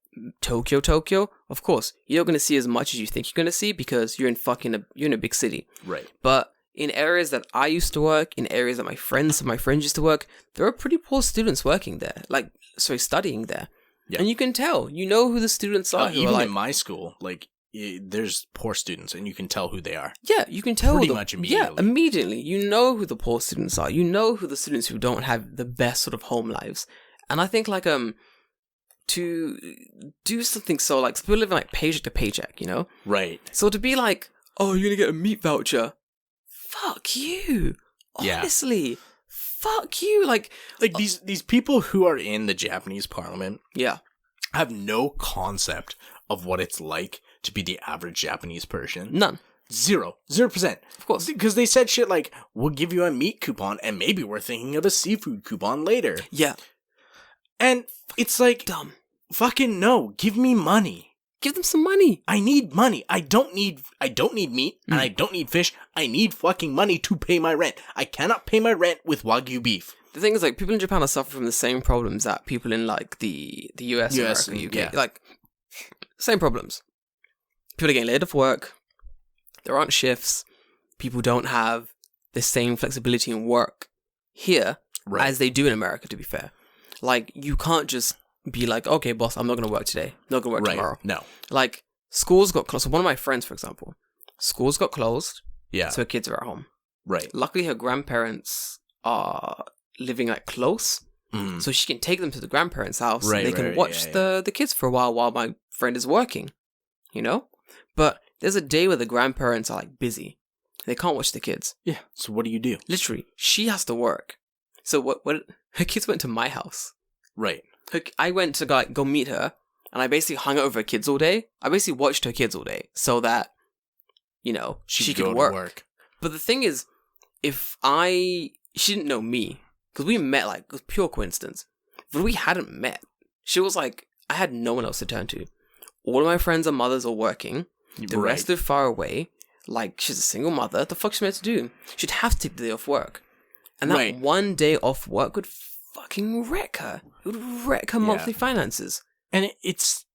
Tokyo, of course, you're not going to see as much as you think you're going to see because you're in a big city. Right. But in areas that I used to work, in areas that my friends used to work, there are pretty poor students working there, studying there. Yeah. And you can tell, you know who the students are. who Even are like, in my school, like there's poor students, and you can tell who they are. yeah, you can tell Pretty much immediately. Yeah, immediately. You know who the poor students are. You know who the students who don't have the best sort of home lives. And I think like to do something so like people living like paycheck to paycheck, you know? Right. So to be like, oh, you're gonna get a meat voucher. Fuck you. Yeah. Honestly. Fuck you. Like these people who are in the Japanese parliament yeah. have no concept of what it's like to be the average Japanese person. None. 0%. Of course. Because they said shit like, we'll give you a meat coupon, and maybe we're thinking of a seafood coupon later. Yeah. And it's like, Dumb. fucking no, give me money. Give them some money. I need money. I don't need meat, and I don't need fish. I need fucking money to pay my rent. I cannot pay my rent with Wagyu beef. The thing is, like, people in Japan are suffering from the same problems that people in, like, the US, US America, and- UK. yeah. Like, same problems. People are getting laid off work. There aren't shifts. People don't have the same flexibility in work here as they do in America, to be fair. Like, you can't just be like, okay, boss, I'm not going to work today. Not going to work tomorrow. No. Like, schools got closed. So one of my friends, for example, schools got closed. Yeah. So her kids are at home. Right. Luckily, her grandparents are living like close, Mm. so she can take them to the grandparents' house. Right, and they can right, watch yeah. the kids for a while my friend is working. You know, but there's a day where the grandparents are like busy. They can't watch the kids. Yeah. So what do you do? Literally, she has to work. So what her kids went to my house. Right. I went to go meet her, and I basically hung out with her kids all day. I basically watched her kids all day so that, she go could to work. But the thing is, she didn't know me, because we met, like, it was pure coincidence. But we hadn't met. She was like, I had no one else to turn to. All of my friends and mothers are working. The rest live far away. Like, she's a single mother. What the fuck's she meant to do? She'd have to take the day off work. And that one day off work would fucking wreck her. It would wreck her monthly finances. And it's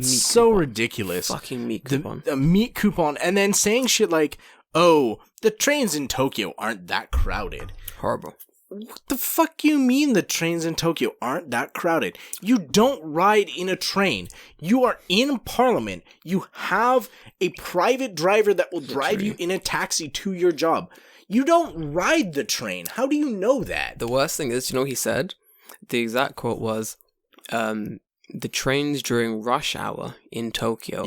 so ridiculous. Fucking meat coupon. The meat coupon. And then saying shit like, oh, the trains in Tokyo aren't that crowded. Horrible. What the fuck you mean the trains in Tokyo aren't that crowded? You don't ride in a train. You are in Parliament. You have a private driver that will drive you in a taxi to your job. You don't ride the train. How do you know that? The worst thing is, he said? The exact quote was, the trains during rush hour in Tokyo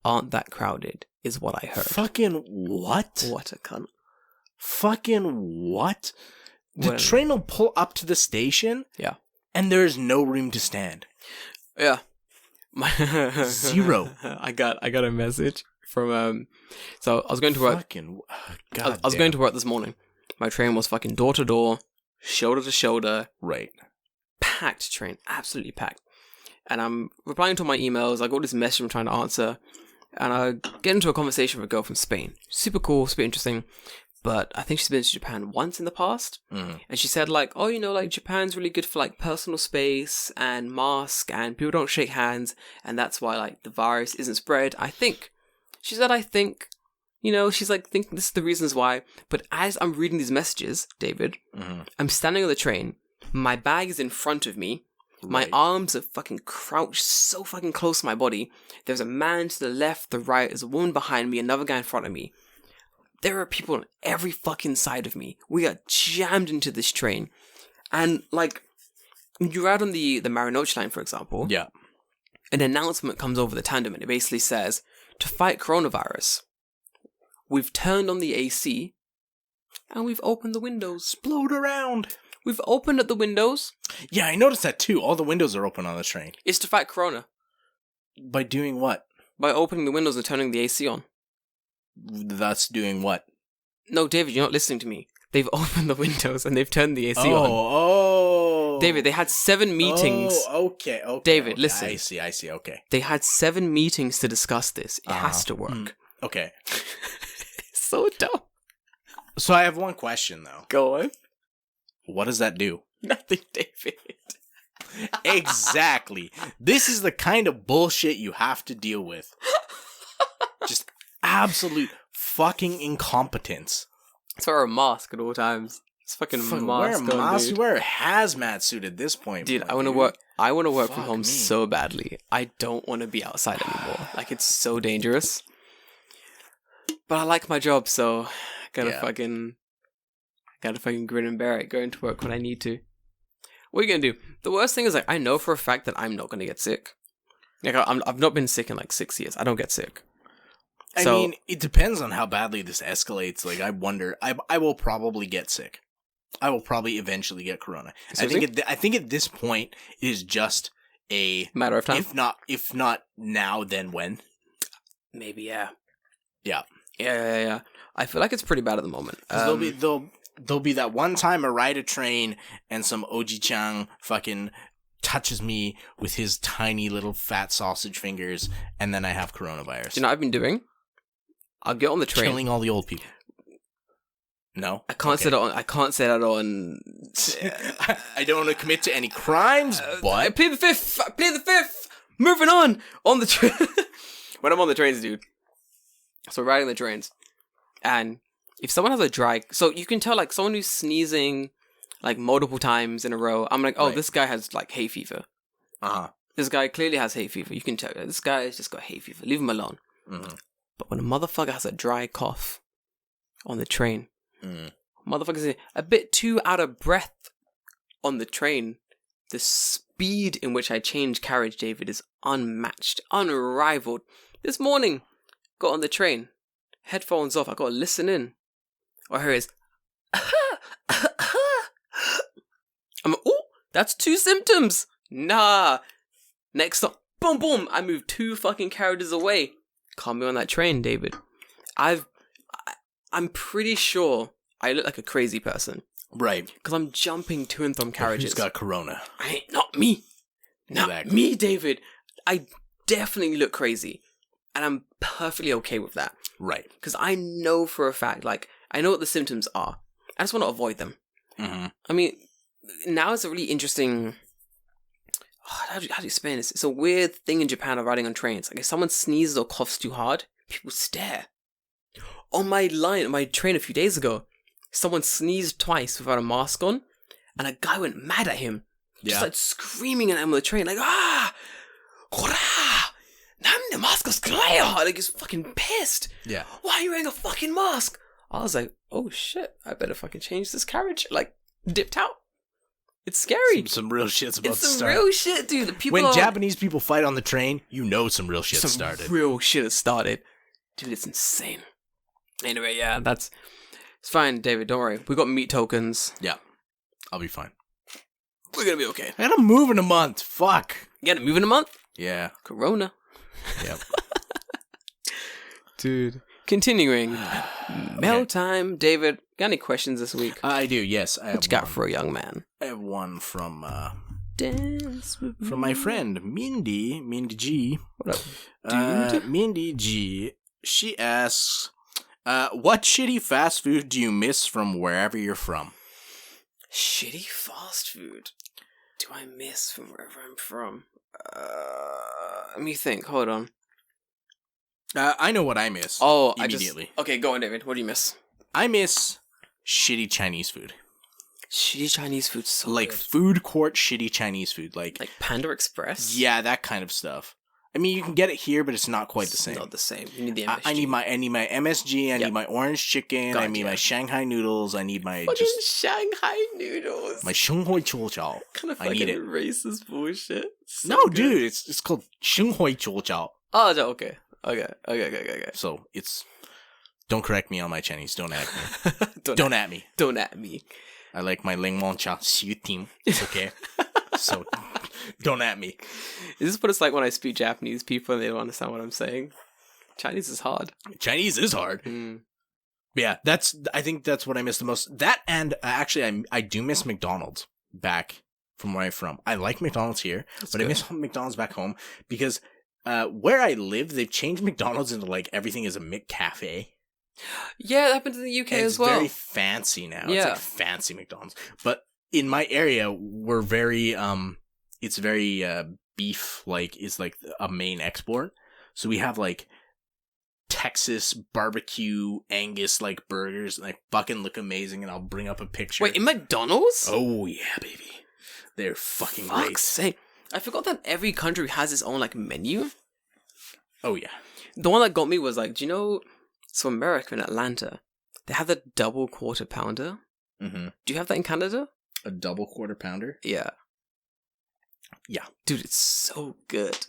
aren't that crowded, is what I heard. Fucking what? What a cunt. Fucking what? The train will pull up to the station. Yeah. And there's no room to stand. Yeah. Zero. I got a message from so I was going to work. Fucking I was going to work this morning. My train was fucking door to door, shoulder to shoulder. Right. Packed train, absolutely packed. And I'm replying to my emails. I got this message I'm trying to answer, and I get into a conversation with a girl from Spain. Super cool, super interesting. But I think she's been to Japan once in the past. And she said, like, oh, like, Japan's really good for, like, personal space and mask, and people don't shake hands, and that's why, like, the virus isn't spread. She said, she's like, think this is the reasons why. But as I'm reading these messages, David, I'm standing on the train. My bag is in front of me. My arms are fucking crouched so fucking close to my body. There's a man to the left, the right, there's a woman behind me, another guy in front of me. There are people on every fucking side of me. We are jammed into this train. And, like, when you're out on the Marunouchi line, for example, an announcement comes over the tandem and it basically says, to fight coronavirus, we've turned on the AC and we've opened the windows. Explode around. We've opened up the windows. Yeah, I noticed that too. All the windows are open on the train. It's to fight corona. By doing what? By opening the windows and turning the AC on. That's doing what? No, David, you're not listening to me. They've opened the windows and they've turned the AC on. Oh. David, they had 7 meetings. Oh, okay. David, listen. I see, okay. They had 7 meetings to discuss this. It has to work. Okay. It's so dumb. So I have one question, though. Go on. What does that do? Nothing, David. Exactly. This is the kind of bullshit you have to deal with. Just absolute fucking incompetence. It's wear a mask at all times. It's fucking mask. Wear a mask. You wear a hazmat suit at this point. Dude, I want to work from home so badly. I don't want to be outside anymore. Like, it's so dangerous. But I like my job, so I gotta fucking grin and bear it. Go into work when I need to. What are you gonna do? The worst thing is, like, I know for a fact that I'm not gonna get sick. Like, I've not been sick in like 6 years. I don't get sick. I mean, it depends on how badly this escalates. Like, I wonder. I will probably get sick. I will probably eventually get corona. I think at this point it is just a matter of time. If not now, then when? Maybe yeah. Yeah. I feel like it's pretty bad at the moment. There'll be that one time I ride a train and some Oji-chan fucking touches me with his tiny little fat sausage fingers, and then I have coronavirus. Do you know what I've been doing? I'll get on the train. Killing all the old people. No? I can't say that on... I don't want to commit to any crimes, but... I plead the fifth! Moving on the train. When I'm on the trains, dude. So riding the trains. And if someone has a dry... So you can tell, like, someone who's sneezing, like, multiple times in a row. I'm like, this guy has, like, hay fever. This guy clearly has hay fever. You can tell. This guy has just got hay fever. Leave him alone. But when a motherfucker has a dry cough on the train, motherfuckers a bit too out of breath on the train, the speed in which I change carriage, David, is unmatched, unrivaled. This morning, got on the train, headphones off, I got to listen in. All I hear is, I'm like, oh, that's 2 symptoms. Nah. Next stop, boom, boom. I moved 2 fucking carriages away. Can't be on that train, David. I'm pretty sure I look like a crazy person. Right. Because I'm jumping to and from carriages. Who's got corona? Not me. Not Exactly. me, David. I definitely look crazy. And I'm perfectly okay with that. Right. Because I know for a fact, like, I know what the symptoms are. I just want to avoid them. Mm-hmm. I mean, now it's a really interesting... How do you explain this? It's a weird thing in Japan of riding on trains. Like, if someone sneezes or coughs too hard, people stare. On my train a few days ago, someone sneezed twice without a mask on, and a guy went mad at him. Just like screaming at him on the train, like, Hora! Nande mask like he's fucking pissed. Yeah. Why are you wearing a fucking mask? I was like, oh shit, I better fucking change this carriage. Like, dipped out. It's scary. Some real shit's about It's to some start. real shit, dude. The people When Japanese people fight on the train, you know some real shit started. Real shit has started. Dude, it's insane. Anyway, yeah, it's fine, David. Don't worry. We got meat tokens. Yeah. I'll be fine. We're gonna be okay. I gotta move in a month. Fuck. You gotta move in a month? Yeah. Corona. Yep. Dude. Continuing. Mail time. David, got any questions this week? I do, yes. I have What you got one. for a young man? I have one from Dance with me. my friend Mindy G. What up, dude? Mindy G. She asks, what shitty fast food do you miss from wherever you're from? Shitty fast food. Do I miss from wherever I'm from? Let me think. Hold on. I know what I miss. Oh, immediately. Okay, go on, David. What do you miss? I miss shitty Chinese food. Shitty Chinese food, so Like good. food court shitty Chinese food. Like Panda Express. yeah, that kind of stuff. I mean, you can get it here, but it's not quite the It's same. not the same. You need the I MSG. need my MSG. I Yep. need my orange chicken. I need Gotcha. my Shanghai noodles. I need my fucking just Shanghai noodles. my Shenhui Chuojiao. kind of I fucking need it. racist bullshit. So No, good. dude, it's called Shenhui Chuojiao. Oh, okay. So it's don't correct me on my Chinese. Don't at me. Don't Don't at me. don't at me. I like my Ling Wong Cha Xiu Team. It's okay. So don't at me. Is this what it's like when I speak Japanese people and they don't understand what I'm saying? Chinese is hard. Chinese is hard. Yeah, I think that's what I miss the most. That and actually I do miss McDonald's back from where I'm from. I like McDonald's here, but I miss McDonald's back home because where I live, they've changed McDonald's into like everything is a McCafe. Yeah, that happened in the UK And as it's well. very fancy now. It's Yeah. like fancy McDonald's. But in my area, we're very it's very beef like is like a main export. So we have like Texas barbecue Angus like burgers and they fucking look amazing and I'll bring up a picture. Wait, in McDonald's? Oh yeah, baby. They're fucking great. Fuck's sake. I forgot that every country has its own like menu. Oh yeah. The one that got me was like, do you know, so America in Atlanta, they have the double quarter pounder. Mm-hmm. Do you have that in Canada? A double quarter pounder? Yeah. Yeah. Dude, it's so good.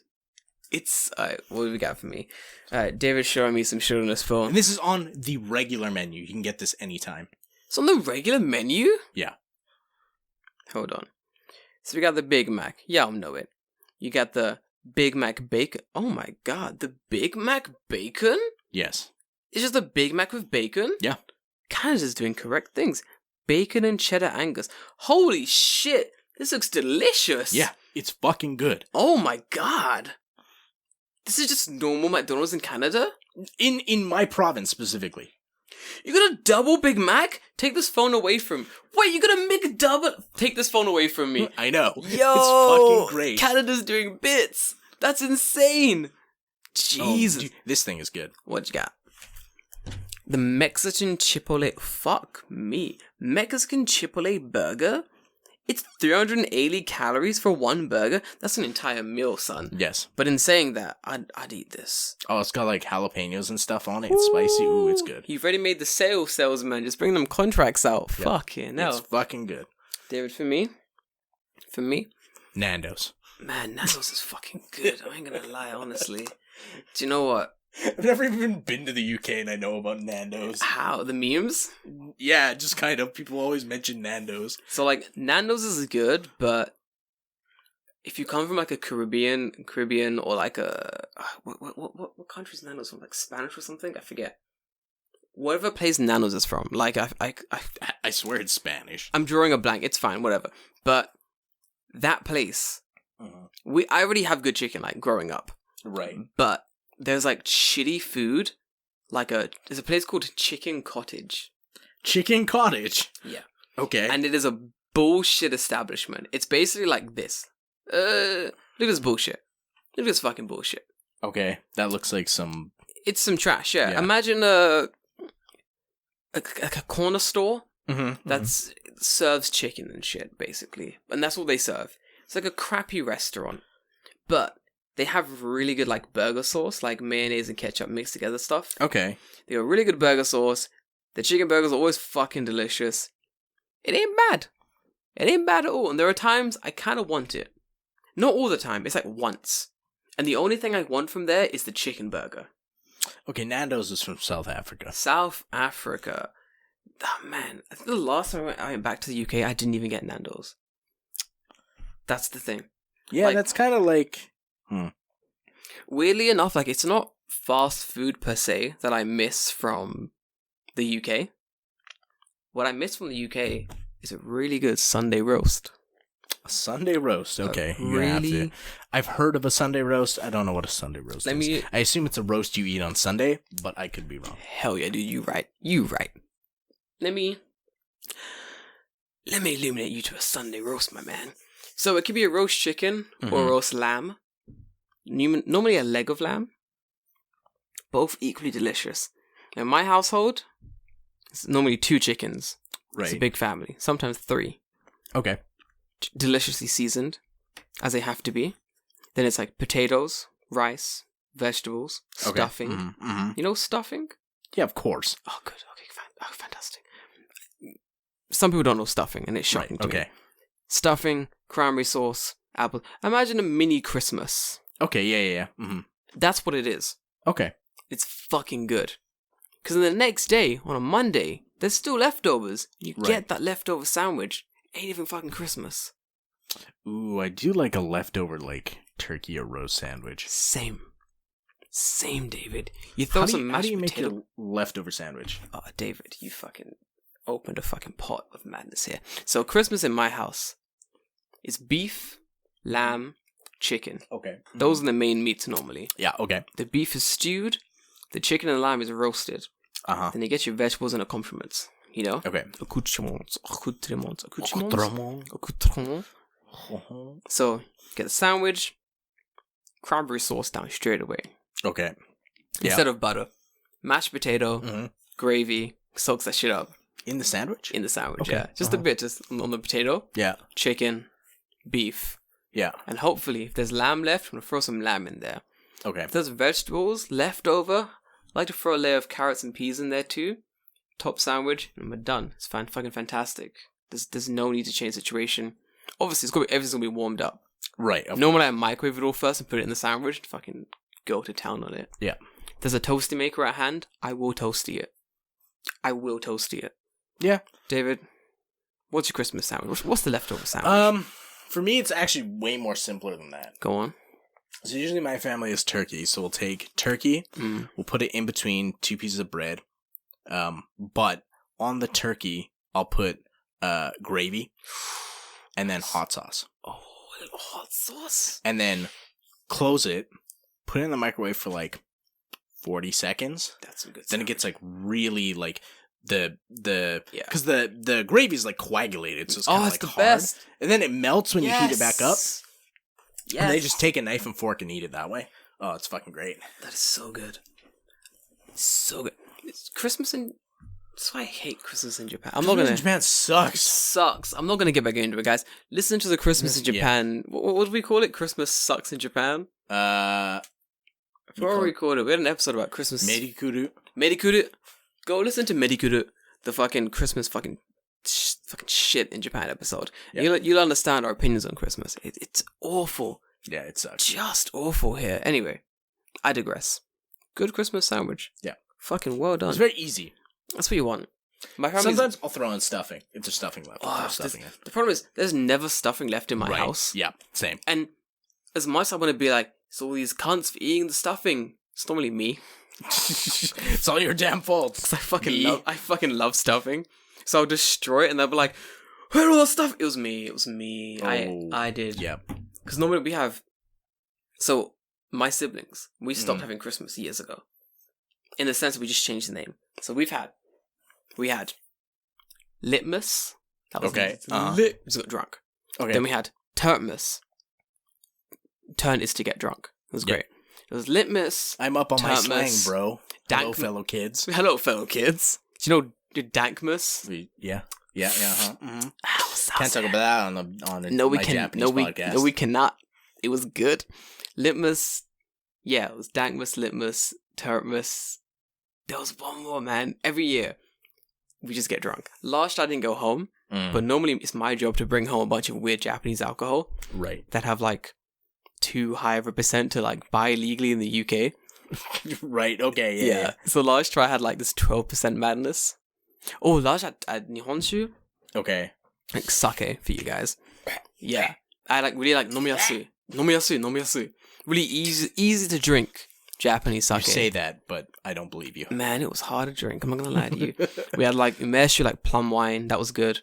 It's, what do we got for me? David's showing me some shit on his phone. And this is on the regular menu. You can get this anytime. It's on the regular menu? Yeah. Hold on. So we got the Big Mac. Yeah, I'll know it. You got the Big Mac bacon. Oh my god, the Big Mac bacon? Yes. It's just a Big Mac with bacon? Yeah. Canada's doing correct things. Bacon and cheddar Angus. Holy shit, this looks delicious. Yeah. It's fucking good. Oh my god. This is just normal McDonald's in Canada? In my province specifically. You got a double Big Mac? Take this phone away from... Wait, you got a McDouble? Take this phone away from me. I know. Yo! It's fucking great. Canada's doing bits. That's insane. Jesus. Dude, this thing is good. What you got? The Mexican Chipotle. Fuck me. Mexican Chipotle burger? It's 380 calories for one burger? That's an entire meal, son. Yes. But in saying that, I'd eat this. Oh, it's got like jalapenos and stuff on it. It's spicy. Ooh, it's good. You've already made the salesman. Just bring them contracts out. Yep. Fuck yeah, no. It's fucking good. David, for me, Nando's. man, Nando's is fucking good. I ain't gonna lie, honestly. Do you know what? I've never even been to the UK and I know about Nando's. How? The memes? Yeah, just kind of. People always mention Nando's. So, like, Nando's is good, but if you come from like a Caribbean or like a what country's Nando's from? Like Spanish or something? I forget. Whatever place Nando's is from. Like I swear it's Spanish. I'm drawing a blank. It's fine, whatever. But that place, I already have good chicken like growing up. Right. But there's like shitty food. There's a place called Chicken Cottage. Chicken Cottage. Yeah. Okay. And it is a bullshit establishment. It's basically like this. Look at this bullshit. Look at this fucking bullshit. Okay. That looks like some... It's some trash, yeah. Yeah. Imagine a corner store that serves chicken and shit, basically. And that's all they serve. It's like a crappy restaurant. But they have really good, like, burger sauce, like mayonnaise and ketchup mixed together stuff. Okay. They got really good burger sauce. The chicken burgers are always fucking delicious. It ain't bad. It ain't bad at all. And there are times I kind of want it. Not all the time. It's like once. And the only thing I want from there is the chicken burger. Okay, Nando's is from South Africa. South Africa. Oh, man. I think the last time I went back to the UK, I didn't even get Nando's. That's the thing. Yeah, Like- that's kind of like... Weirdly enough, like, it's not fast food per se that I miss from the UK. What I miss from the UK is a really good Sunday roast. A Sunday roast. Okay. You're gonna have Really? to... I've heard of a Sunday roast. I don't know what a Sunday roast is. I assume it's a roast you eat on Sunday, but I could be wrong. Hell yeah, dude, you right. You right. Let me illuminate you to a Sunday roast, my man. So it could be a roast chicken or a roast lamb. Normally a leg of lamb. Both equally delicious. Now, in my household, it's normally 2 chickens. Right. It's a big family. Sometimes 3. Okay. Deliciously seasoned, as they have to be. Then it's like potatoes, rice, vegetables, Okay. stuffing. Mm-hmm. You know stuffing? Yeah, of course. Oh, good. Okay, fantastic. Some people don't know stuffing, and it's shocking to me. Okay. Stuffing, cranberry sauce, apple. Imagine a mini Christmas. Okay, yeah. Mm-hmm. That's what it is. Okay. It's fucking good. Because the next day, on a Monday, there's still leftovers. You Right. get that leftover sandwich. Ain't even fucking Christmas. Ooh, I do like a leftover, like, turkey or roast sandwich. Same, David. You throw some How mashed do you make potato. your leftover sandwich? Oh, David, you fucking opened a fucking pot of madness here. So Christmas in my house is beef, lamb, chicken. Okay. Those are the main meats normally. Yeah, okay. The beef is stewed, the chicken and lamb is roasted. Uh-huh. Then you get your vegetables and accompaniments. You know? Okay. Accoutrements. So, get the sandwich, cranberry sauce down straight away. Okay. Yeah. Instead of butter. Mashed potato, Mhm. gravy, soaks that shit up In the sandwich? in the sandwich, Okay. yeah. Just a bit, just on the potato, Yeah. chicken, beef. Yeah. And hopefully, if there's lamb left, I'm going to throw some lamb in there. Okay. If there's vegetables left over, I like to throw a layer of carrots and peas in there too. Top sandwich, and we're done. It's fucking fantastic. There's no need to change the situation. Obviously, everything's going to be warmed up. Right. Normally, I microwave it all first and put it in the sandwich and fucking go to town on it. Yeah. If there's a toasty maker at hand, I will toasty it. Yeah. David, what's your Christmas sandwich? What's the leftover sandwich? For me, it's actually way more simpler than that. Go on. So usually my family is turkey, so we'll take turkey, we'll put it in between 2 pieces of bread, but on the turkey, I'll put gravy, and then hot sauce. Oh, a little hot sauce. And then close it, put it in the microwave for like 40 seconds. That's some good Then it gets like really like the Yeah. because the gravy is like coagulated, so it's kind of like the hard. best. And then it melts when you heat it back up. Yes. And they just take a knife and fork and eat it that way. Oh, it's fucking great. That is so good. So good. It's Christmas in... That's why I hate Christmas in Japan. I'm not Christmas gonna... in Japan sucks. Sucks. I'm not gonna get back into it, guys. Listen to the Christmas in Yeah. Japan... What do we call it? Christmas sucks in Japan? Before we recorded, we had an episode about Christmas... Medikuru. Medikuru. Go listen to Medikuru. The fucking Christmas fucking shit in Japan episode. Yeah. You'll understand our opinions on Christmas. It's awful. Yeah, it sucks. Just awful here. Anyway, I digress. Good Christmas sandwich. Yeah. Fucking well done. It's very easy. That's what you want. My family's... Sometimes I'll throw in stuffing. If there's stuffing left, I'll throw stuffing in. The problem is, there's never stuffing left in my house. Yeah, same. And as much as I want to be like, it's all these cunts for eating the stuffing, it's normally me. It's all your damn fault. 'Cause I fucking love stuffing. So I'll destroy it and they'll be like, where all the stuff? It was me. Oh. I did. Yeah. Because normally we have... So, my siblings, we stopped having Christmas years ago. In the sense that we just changed the name. So we had Litmus. That was Okay. Lit. We just got drunk. Okay. Then we had Turtmas. Turn is to get drunk. It was great. It was Litmus. I'm up on my slang, Turtmas, bro. Hello, Dank- fellow kids. Hello, fellow kids. Do you know Dankmas? Yeah. Mm-hmm. Oh, Can't talk about that on the No, we my can. Japanese podcast. No, we cannot. It was good. Litmus. Yeah, it was Dankmas, Litmus, Turtmas. There was one more, man. Every year, we just get drunk. Last year I didn't go home, but normally it's my job to bring home a bunch of weird Japanese alcohol Right. that have like too high of a percent to like buy legally in the UK. Right. Okay. Yeah. So last try I had like this 12% madness. Oh, last year I had Nihonshu, Okay. like sake for you guys. Yeah, I like really like nomiyasu. Really easy to drink Japanese sake. You say that, but I don't believe you. Man, it was hard to drink. I'm not gonna lie to you. We had like umeshu, like plum wine. That was good.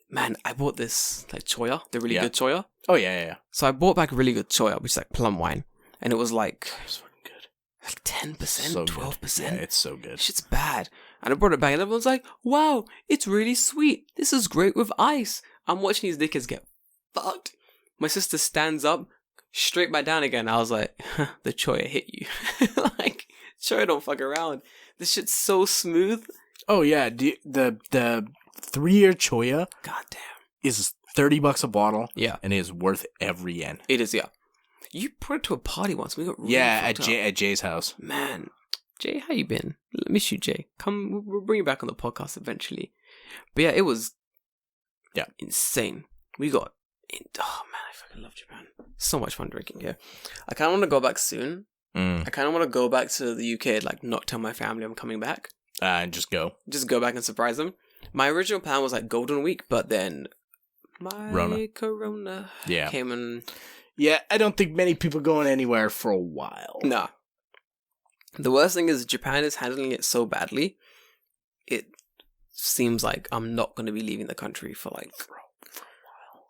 Man, I bought this like choya, the really good choya. Oh yeah. So I bought back really good choya, which is like plum wine, and it was like It's fucking good. like 10%, So 12%. good. Yeah, it's so good. Shit's bad. And I brought it back, and everyone's like, "Wow, it's really sweet. This is great with ice." I'm watching these dickheads get fucked. My sister stands up, straight back down again. I was like, "The choya hit you." Like, choya don't fuck around. This shit's so smooth. Oh yeah, the 3-year choya Goddamn. is $30 a bottle. Yeah, And it is worth every yen. it is. Yeah, you put it to a party once. We got really Yeah, fucked up. at Jay's house. Man, Jay, how you been? Let me shoot Jay. Come, we'll bring you back on the podcast eventually. But yeah, it was insane. We got... Oh man, I fucking love Japan. So much fun drinking here. I kind of want to go back soon. I kind of want to go back to the UK and like not tell my family I'm coming back. And just go. Just go back and surprise them. My original plan was like Golden Week, but then my Corona came and... Yeah, I don't think many people going anywhere for a while. Nah. The worst thing is Japan is handling it so badly. It seems like I'm not going to be leaving the country for like... For a while.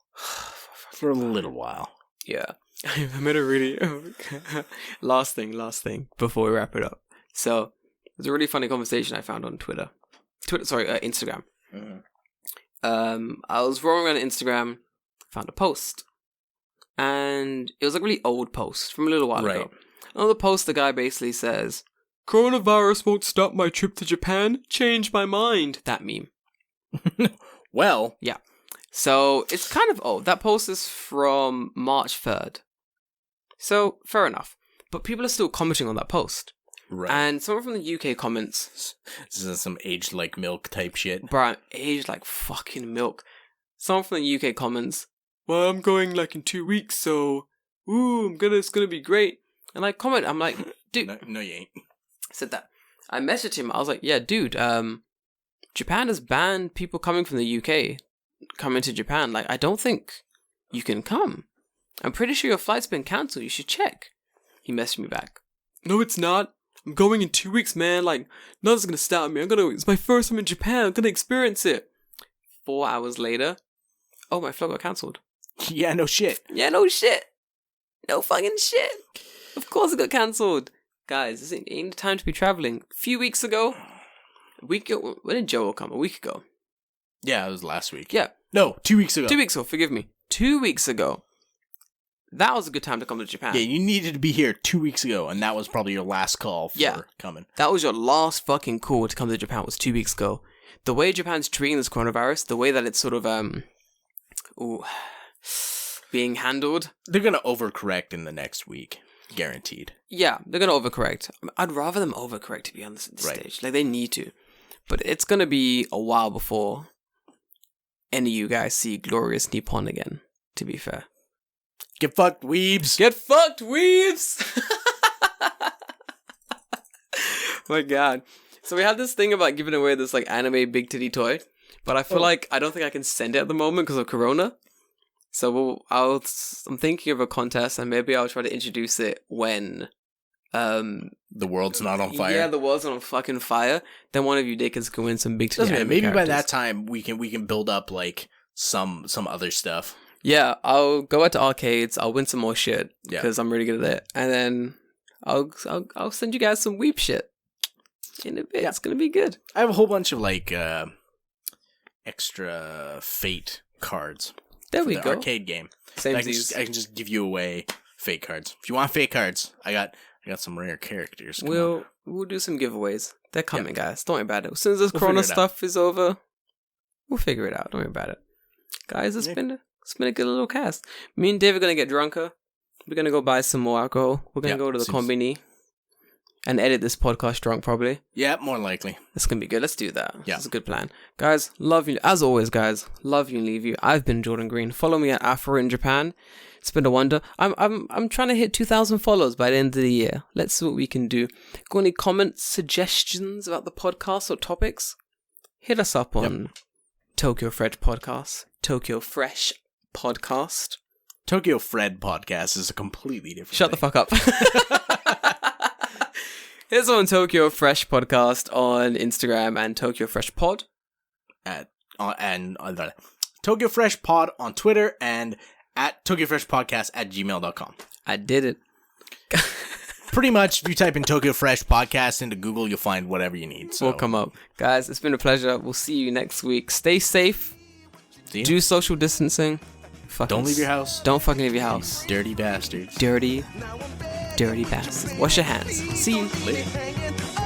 For a little while. Yeah. I made a really... last thing before we wrap it up. So, there's a really funny conversation I found on Instagram. I was rolling around Instagram, found a post. And it was like a really old post from a little while ago. On the post, the guy basically says, "Coronavirus won't stop my trip to Japan. Change my mind." That meme. Well. Yeah. So, it's kind of old. That post is from March 3rd. So, fair enough. But people are still commenting on that post. Right. And someone from the UK comments... This is some aged like milk type shit. Bro, I'm aged like fucking milk. Someone from the UK comments, "Well, I'm going like in 2 weeks, so... it's gonna be great." And I comment, I'm like, dude... No, you ain't. Said that. I messaged him, I was like, yeah, dude, Japan has banned people coming from the UK coming to Japan. Like, I don't think you can come. I'm pretty sure your flight's been cancelled. You should check. He messaged me back. "No, it's not. I'm going in 2 weeks, man. Like, nothing's gonna stop me. It's my first time in Japan. I'm gonna experience it." 4 hours later, oh, my flight got cancelled. Yeah, no shit. Yeah, no shit. No fucking shit. Of course it got cancelled. Guys, this ain't the time to be traveling. A few weeks ago, when did Joel come? A week ago. Yeah, it was last week. Yeah. No, 2 weeks ago. 2 weeks ago, forgive me. 2 weeks ago. That was a good time to come to Japan. Yeah, you needed to be here 2 weeks ago, and that was probably your last call for coming. That was your last fucking call to come to Japan was 2 weeks ago. The way Japan's treating this coronavirus, the way that it's sort of, being handled. They're going to overcorrect in the next week. Guaranteed. Yeah, they're going to overcorrect. I'd rather them overcorrect, to be honest, at this stage. Like, they need to. But it's going to be a while before any of you guys see glorious Nippon again, to be fair. Get fucked, weebs! Get fucked, weebs! My god. So we had this thing about giving away this like anime big titty toy, but I feel like I don't think I can send it at the moment because of Corona. So I'm thinking of a contest, and maybe I'll try to introduce it when the world's not on fire. Yeah, the world's not on fucking fire. Then one of you dickers can win some big titty. Maybe characters. by that time we can build up like some other stuff. Yeah, I'll go out to arcades. I'll win some more shit Yeah. because I'm really good at it, and then I'll send you guys some weep shit in a bit. Yeah. It's gonna be good. I have a whole bunch of like extra Fate cards. There for we the go. arcade game. Same I as these. can just give you away Fate cards. If you want Fate cards, I got some rare characters. Come on. We'll do some giveaways. They're coming, guys. Don't worry about it. As soon as this We'll Corona figure it stuff is over, we'll figure it out. Don't worry about it, guys. It's been a good little cast. Me and Dave are gonna get drunker. We're gonna go buy some more alcohol. We're gonna go to the combini and edit this podcast drunk, probably. Yeah, more likely. That's gonna be good. Let's do that. Yeah. That's a good plan. Guys, love you. As always, guys, love you and leave you. I've been Jordan Green. Follow me at Afro in Japan. It's been a wonder. I'm trying to hit 2,000 followers by the end of the year. Let's see what we can do. Got any comments, suggestions about the podcast or topics? Hit us up on Tokyo Fresh Podcast. Tokyo Fresh Podcast. Tokyo Fred podcast is a completely different Shut the thing. fuck up. Here's on Tokyo Fresh Podcast on Instagram and Tokyo Fresh Pod. Tokyo Fresh Pod on Twitter and at Tokyo Fresh Podcast at gmail.com. I did it. Pretty much, if you type in Tokyo Fresh Podcast into Google, you'll find whatever you need. So. Will come up. Guys, it's been a pleasure. We'll see you next week. Stay safe. Do social distancing. Don't leave your house. Don't fucking leave your house. Dirty bastards. Dirty bastards. Wash your hands. See you. Later.